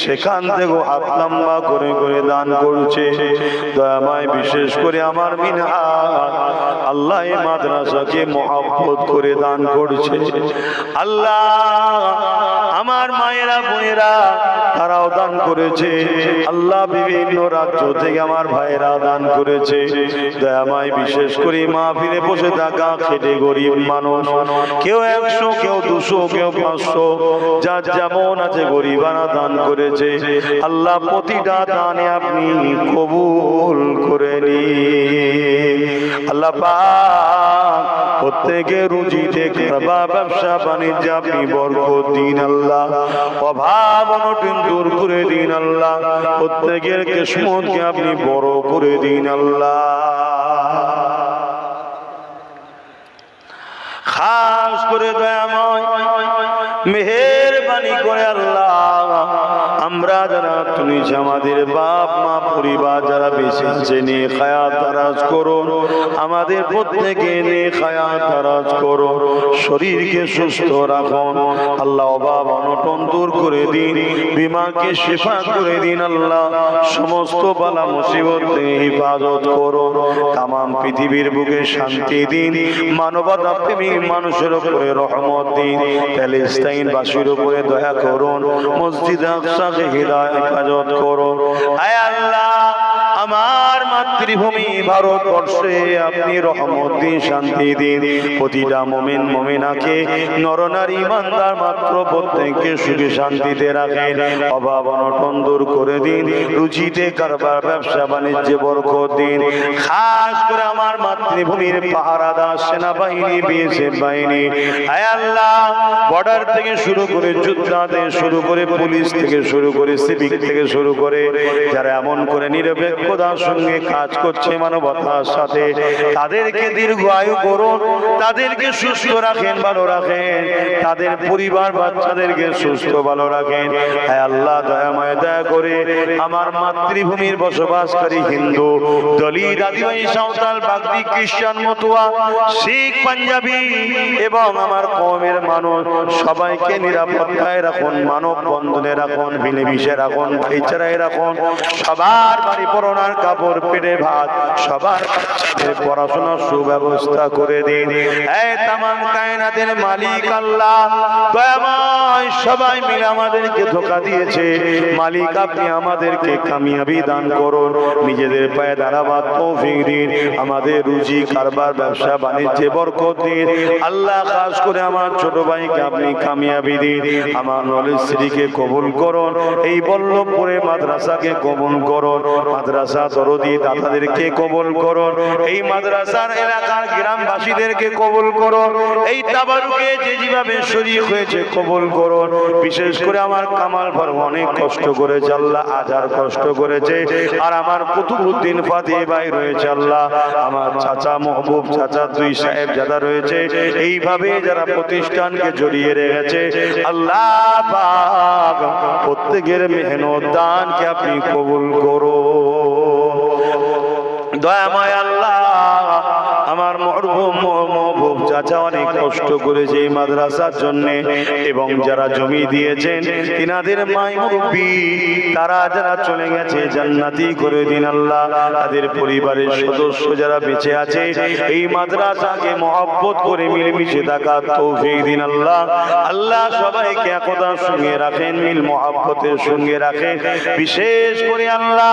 Speaker 2: সেখান থেকে হাত লম্বা করে করে দান করছে। দয়াময় বিশেষ করে আমার মিনহাজ আল্লাহ এই মাদ্রাসাকে মহব্বত করে দান করছে আল্লাহ। আমার মায়েরা বোনেরা তারাও দান করেছে আল্লাহ। বিভিন্ন রাজ্য থেকে আমার ভাইরা দান করেছে। দয়াময় বিশেষ করে মাহফিলে বসে থাকা খেটে গরিব মানুষ কেউ 100 কেউ 200 কেউ 500 যার যেমন আছে গরিবানা দান করেছে আল্লাহ। প্রতিটা দানে আপনি কবুল করে নিন আল্লাহ পাক। প্রত্যেকে রুজিতে করবা ব্যবসা বাণিজ্য আপনি বরকত দিন আল্লাহ। অভাব অনটন দূর করে দিন আল্লাহ। প্রত্যেকের কিসমতকে আপনি বড় করে দিন আল্লাহ। খাস করে দয়াময় মেহেরবানি করে আল্লাহ আমরা যারা তুমি আমাদের বাপ মা পরিবার যারা বেঁচে আছে নিয়ে খায়াত দারাজ করো। আমাদের প্রত্যেকে নিয়ে খায়াত দারাজ করো। শরীরকে সুস্থ রাখো আল্লাহ। অভাব অনটন দূর করে দিন। বিমাকে শিফা করে দিন আল্লাহ। সমস্ত বালা মুসিবত থেকে হেফাজত করো। তামাম পৃথিবীর বুকে শান্তি দিন। মানবতা প্রেমিক মানুষের উপরে রহমত দিন। প্যালেস্টাইন বাসীর উপরে দয়া করুন। মসজিদ আকসাকে হিদায়াত হেফাজত করুন। আয় আল্লাহ আমার মাতৃভূমি ভারতবর্ষে আপনি রহমত দিন শান্তি দিন। প্রতিটা মুমিন মুমিনাকে নরনারী ইমানদার মাত্র প্রত্যেককে সুখে শান্তিতে রাখেন। অভাব অনটন দূর করে দিন। রুজিতে কারবার ব্যবসা বাণিজ্যে বরকত দিন। খাস করে আমার মাতৃভূমির পাহারাদার সেনাবাহিনী বিএসএফ বাহিনী আয় আল্লাহ বর্ডার থেকে শুরু করে যোদ্ধাদের শুরু করে পুলিশ থেকে শুরু করে সিভিক থেকে শুরু করে যারা এমন করে নিরপেক্ষতার সঙ্গে কাজ করছে মানবতার সাথে তাদেরকে দীর্ঘ আয়ু করুন। তাদেরকে সুস্থ রাখেন ভালো রাখেন। তাদের পরিবার বাচ্চাদেরকে সুস্থ ভালো রাখেন। আয় আল্লাহ দয়াময় দয়া করে আমার মাতৃভূমির বসবাসকারী হিন্দু দলিত আদিবাসী সাঁওতাল বাগদি খ্রিস্টান মতুয়া শিখ পাঞ্জাবি এবং আমার কওমের মানুষ সবাইকে নিরাপত্তায় রাখুন। মানব বন্ধনে রাখুন। মিলেমিশে রাখুন। ভাইচারায় রাখুন। সবার বাড়ি পড়ুন ওড়নার কাপড় পেটে ভাত সবার বাচ্চাদের পড়াশোনার সুব্যবস্থা করে দিন। এই তামাম কায়নাতের মালিক আল্লাহ দয়াময়, সবাই মিলে আমাদেরকে ধোঁকা দিয়েছে, মালিক আপনি আমাদেরকে কামিয়াবি দান করুন, নিজেদের পায়ে দাঁড়াবার তৌফিক দিন, আমাদের রুজি কারবার ব্যবসা বাণিজ্যে বরকত দিন আল্লাহ। খাস করে আমার ছোট ভাইকে আপনি কামিয়াবি দিন, আমার নলেজ স্ত্রীকে কবুল করুন, এই বল্লভপুরে মাদ্রাসাকে কবুল করুন, মাদ্রাসা দরদি দাদাদেরকে কবুল করুন, এই মাদ্রাসার এলাকার গ্রামবাসীদেরকে কবুল করুন, এই তাবারুকে যে যেভাবে শরীক হয়েছে কবুল করুন। বিশেষ করে আমার কামাল ভাই অনেক কষ্ট করেছে আল্লাহ, আজার কষ্ট করেছে, আর আমার কুতুবউদ্দিন ফাতিহ ভাই রয়েছে আল্লাহ, আমার চাচা মহবুব চাচা, দুই সাহেব যারা রয়েছে, এইভাবে যারা প্রতিষ্ঠানকে জড়িয়ে রেখেছে আল্লাহ পাক প্রত্যেকের মেহনত দানকে আপনি কবুল করুন। দয়াময় আল্লাহ, আমার মহবুব চাচা অনেক কষ্ট করেছে এই মাদ্রাসার জন্য, এবং যারা জমি দিয়েছেন তিনাদের মাই মুরব্বি তারা যারা চলে গেছে জান্নাতি করে দিন আল্লাহ, তাদের পরিবারের সদস্য যারা বেঁচে আছে এই মাদ্রাসাকে মহব্বত করে মিলেমিশে থাকার তৌফিক দিন আল্লাহ। আল্লাহ সবাইকে একতার সঙ্গে রাখেন, মিল মহব্বতের সঙ্গে রাখেন। বিশেষ করে আল্লাহ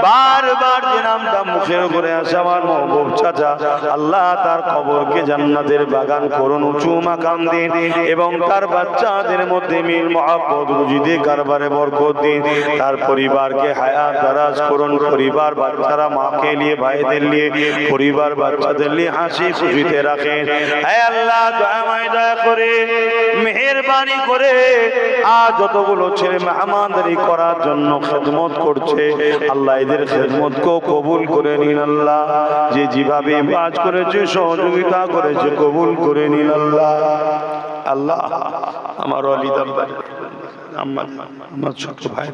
Speaker 2: বারবার যে নামটা মুখের উপরে আসে আমার মহবুব চাচা আল্লাহ তার কবরকে জান্নাতের বাগান করুন, উঁচু মাকাম দিন, এবং তার বাচ্চাদের মধ্যে মিল মহব্বত রুজিদে কারবারে বরকত দিন, তার পরিবারকে হায়াত দারাজ করুন, পরিবার বাচ্চারা মাকে নিয়ে ভাইদের নিয়ে পরিবার বাচ্চাদের নিয়ে হাসি খুশিতে রাখেন। হে আল্লাহ দয়াময় দয়া করে মেহেরবানি করে আজ যতগুলো ছেলে মেহমানদারি করার জন্য খেদমত করছে আল্লাহ এদের খেদমতকেও কবুল করে নিন আল্লাহ, যে যেভাবে কাজ করেছে সহযোগিতা করেছে কবুল করে নিন আল্লাহ। আল্লাহ আমার ওয়ালিদ আমার ছোট ভাই,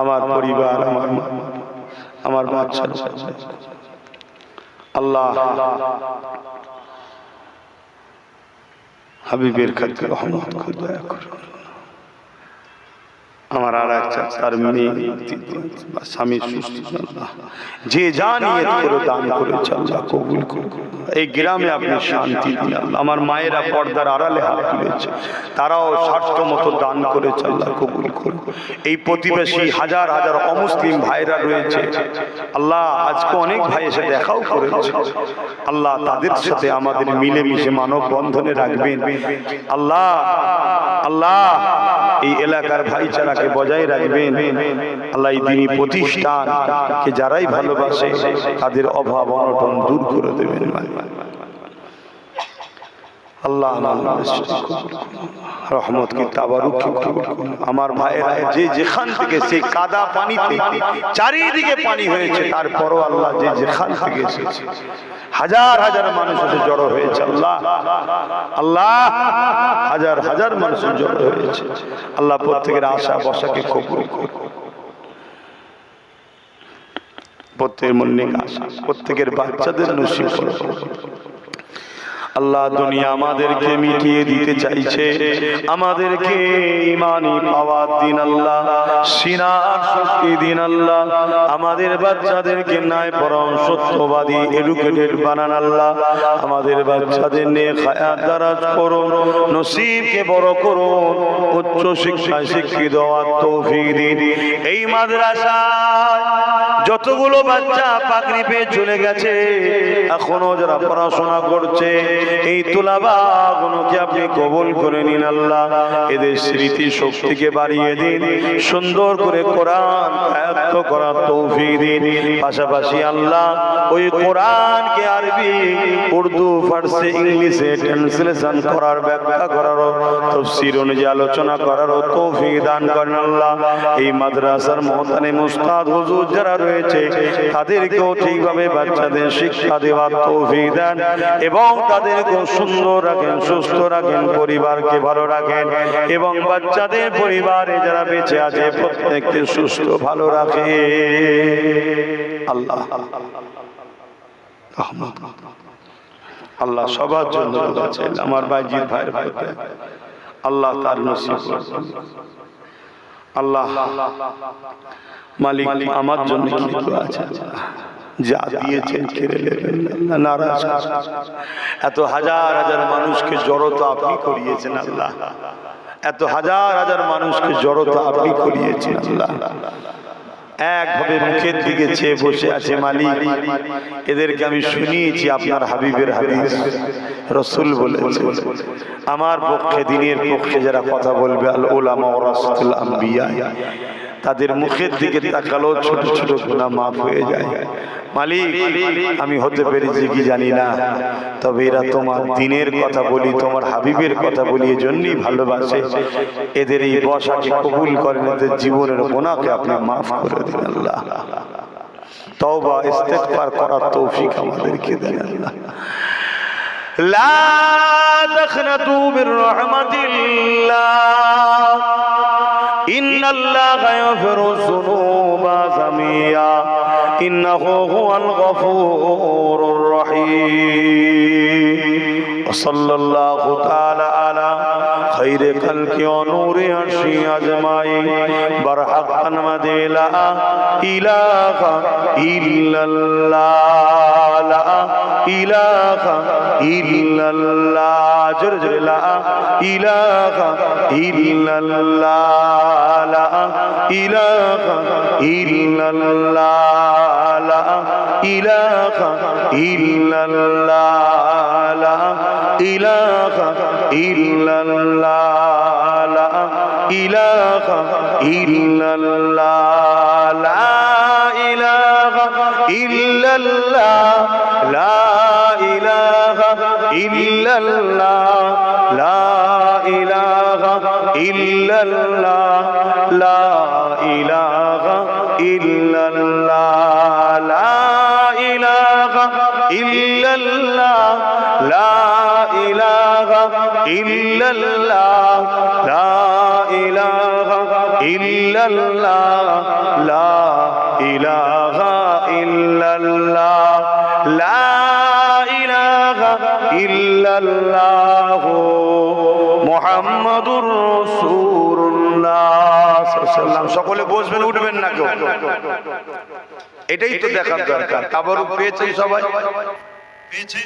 Speaker 2: আমার পরিবার, আমার বাচ্চা আল্লাহ হাবিবের খাতিরে রহমত করে দয়া করুন। আমার আর এক তার মেয়ে স্বামী সুস্থ আল্লাহ, যে যা নিয়ত করে দান করেছে আল্লাহ কবুল করুন। এই গ্রামে আপনি শান্তি দিন আল্লাহ। আমার মায়েরা পর্দার আড়ালে হাত তুলেছে, তারাও স্বার্থ মতো দান করেছে আল্লাহ কবুল করুন। এই প্রতিবেশী হাজার হাজার অমুসলিম ভাইরা রয়েছে আল্লাহ, আজকে অনেক ভাই এসে দেখাও করেছে আল্লাহ, তাদের সাথে আমাদের মিলেমিশে মানব বন্ধনে রাখবেন আল্লাহ। আল্লাহ এই এলাকার ভাইচারাকে বজায় রাখবেন আল্লাহ। এই দিনী প্রতিষ্ঠানকে যারাই ভালোবাসে তাদের অভাব অনটন দূর করে দেবেন আল্লাহ। রহমত কি তাবারুক আমার ভাইয়েরা যে যেখান থেকে সেই কাদা পানিতে চারিদিকে পানি হয়েছে, তারপরও আল্লাহ যে যেখান থেকে এসেছে হাজার হাজার মানুষ এসে জড়ো হয়েছে আল্লাহ। আল্লাহ হাজার হাজার মানুষ জড়ো হয়েছে আল্লাহ, প্রত্যেকের আশা বসাকে কবুল করুন, প্রত্যেকের মনে আশা, প্রত্যেকের বাচ্চাদের নসিব করুন আল্লাহ। দুনিয়া আমাদেরকে মিটিয়ে দিতে চাইছে, আমাদেরকে ইমানি পাওয়ার দিন আল্লাহ, সিনার শক্তি দিন আল্লাহ, আমাদের বাচ্চাদেরকে ন্যায় পরম সত্যবাদী এডুকেটেড বানান আল্লাহ, আমাদের বাচ্চাদের নিয়ে হায়াত দারাজ করুন, নসিবকে বড় করুন, উচ্চ শিক্ষায় শিক্ষিত হওয়ার তৌফিক দিন। এই মাদ্রাসায় যতগুলো বাচ্চা পাকড়ি পেয়ে চলে গেছে, এখনো যারা পড়াশোনা করছে এই তুলাবাগুলোকে আপনি কবুল করে নিন আল্লাহ, এদের স্মৃতি শক্তিকে বাড়িয়ে দিন, সুন্দর করে কোরআন আয়াত্ত করার তৌফিক দিন। পাশাপাশি আল্লাহ ওই কোরআনকে আরবি, উর্দু, ফার্সি, ইংলিশে ট্রান্সলেশন করার, ব্যাখ্যা করার, তাফসীর অনুযায়ী আলোচনা করার তৌফিক দান করেন আল্লাহ। এই মাদ্রাসার মহতানে মুস্তাদ হুজুর যারা রয়েছে তাদেরকেও ঠিকভাবে বাচ্চাদের শিক্ষা দেওয়ার তৌফিক দেন, এবং তাদেরকে সুন্দর রাখেন, সুস্থ রাখেন, পরিবারকে ভালো রাখেন, এবং বাচ্চাদের পরিবারে যারা বেঁচে আছে প্রত্যেককে সুস্থ ভালো রাখে আল্লাহ। আল্লাহ সবার জন্য আমার বাইজিৎ ভাইয়ের ভাই আল্লাহ তার নসিব আল্লাহ মালিক আমার জন্য কি দোয়া আছে, যা দিয়েছেন কেড়ে নেবেন না, নারাজ। এত হাজার হাজার মানুষকে জড়তা আপনি করিয়েছেন আল্লাহ, এত হাজার হাজার মানুষকে জড়তা আপনি করিয়েছেন আল্লাহ। একভাবে মুখের দিকে চেয়ে বসে আছে মালিক। এদেরকে আমি শুনিয়েছি আপনার হাবিবের হাদিস, রাসূল বলেছেন আমার পক্ষে দ্বীনের পক্ষে যারা কথা বলবে আল উলামা ওয়ারাসাতুল আম্বিয়া, তাদের মুখের দিকে তাকালেও ছোট ছোট গুনাহ মাফ হয়ে যায়। মালিক আমি হতে পেরেছি কি জানি না, তবে এরা তোমার দ্বীনের কথা বলি, তোমার হাবিবের কথা বলি, এজন্যই ভালোবাসে। এদের এই বসাকে কবুল করেন, এদের জীবনের গুনাহকে আপনি মাফ করে দিন আল্লাহ। তওবা ইস্তিগফার করার তৌফিক আমাদেরকে দেন আল্লাহ। লা তাখনাতু মির রাহমাতিল্লাহ ইন্নাল্লাহা ইয়াগফিরুয যুনুবা জামিয়া ইন্নাহু হুয়াল গফুরুর রহিম। সাল্লাল্লাহু তাআলা আলা খায়রি খালকি ওয়া নূরি আরশি আজমাইন বারহাকান মাদিলা ইলাহা ইল্লাল্লাহ, লা ইলাহা ইল্লাল্লাহ, জোরে জোরে লা ইলাহা ইল্লাল্লাহ, লা ইলাহা ইল্লাল্লাহ, লা ইলাহা ইল্লাল্লাহ, লা ইলাহা ইল্লাল্লাহ, লা ইলাহা ইল্লাল্লাহ, লা ইলাহা ইল্লাল্লাহ, লা ইলাহা ইল্লাল্লাহ, লা ইলাহা ইল্লাল্লাহ, লা ইলাহা ইল্লাল্লাহ, লা ইলাহা ইল্লাল্লাহ, লা ইলাহা ইল্লাল্লাহ, লা ইলাহা ইল্লাল্লাহ, লা ইলাহা ইল্লাল্লাহ, লা ইলাহা ইল্লাল্লাহ মুহাম্মাদুর রাসূলুল্লাহ সাল্লাল্লাহু আলাইহি ওয়াসাল্লাম। সকলে বসবেন, উঠবেন না কেউ। এটাই তো দেখার দরকার। তাবারুক পেয়েছেন সবাই? পেয়েছে।